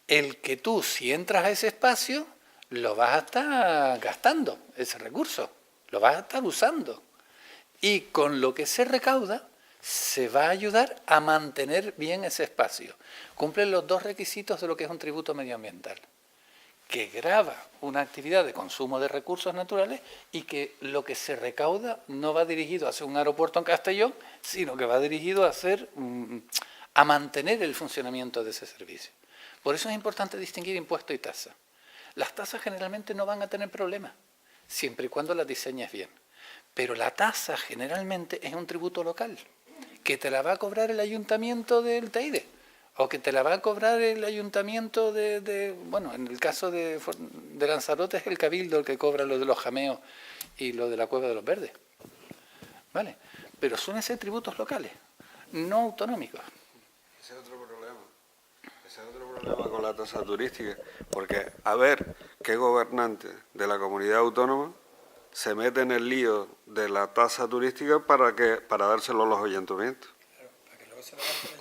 el que tú, si entras a ese espacio, lo vas a estar gastando, ese recurso, lo vas a estar usando. Y con lo que se recauda, se va a ayudar a mantener bien ese espacio. Cumplen los dos requisitos de lo que es un tributo medioambiental: que grava una actividad de consumo de recursos naturales y que lo que se recauda no va dirigido a hacer un aeropuerto en Castellón, sino que va dirigido a mantener el funcionamiento de ese servicio. Por eso es importante distinguir impuesto y tasa. Las tasas generalmente no van a tener problemas, siempre y cuando las diseñes bien. Pero la tasa generalmente es un tributo local, que te la va a cobrar el ayuntamiento del Teide, o que te la va a cobrar el ayuntamiento bueno, en el caso de Lanzarote es el Cabildo el que cobra lo de los jameos y lo de la Cueva de los Verdes. ¿Vale? Pero suelen ser tributos locales, no autonómicos.
Ese es otro problema. Ese es otro problema con la tasa turística, porque a ver qué gobernante de la comunidad autónoma se mete en el lío de la tasa turística para dárselo a los ayuntamientos.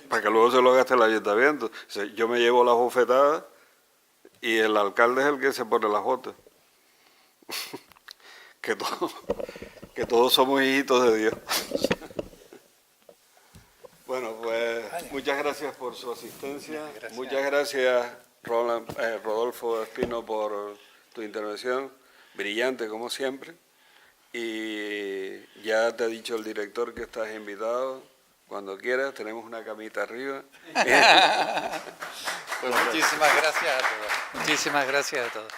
Para que luego se lo gaste el ayuntamiento. O sea, yo me llevo las bofetadas y el alcalde es el que se pone las botas. que todos somos hijitos de Dios. Bueno, pues
Vale.
muchas gracias por su asistencia.
Gracias.
Muchas gracias, Rodolfo Espino, por tu intervención. Brillante, como siempre. Y ya te ha dicho el director que estás invitado. Cuando quieras, tenemos una camita arriba.
Pues muchísimas gracias a todos. Muchísimas gracias a todos.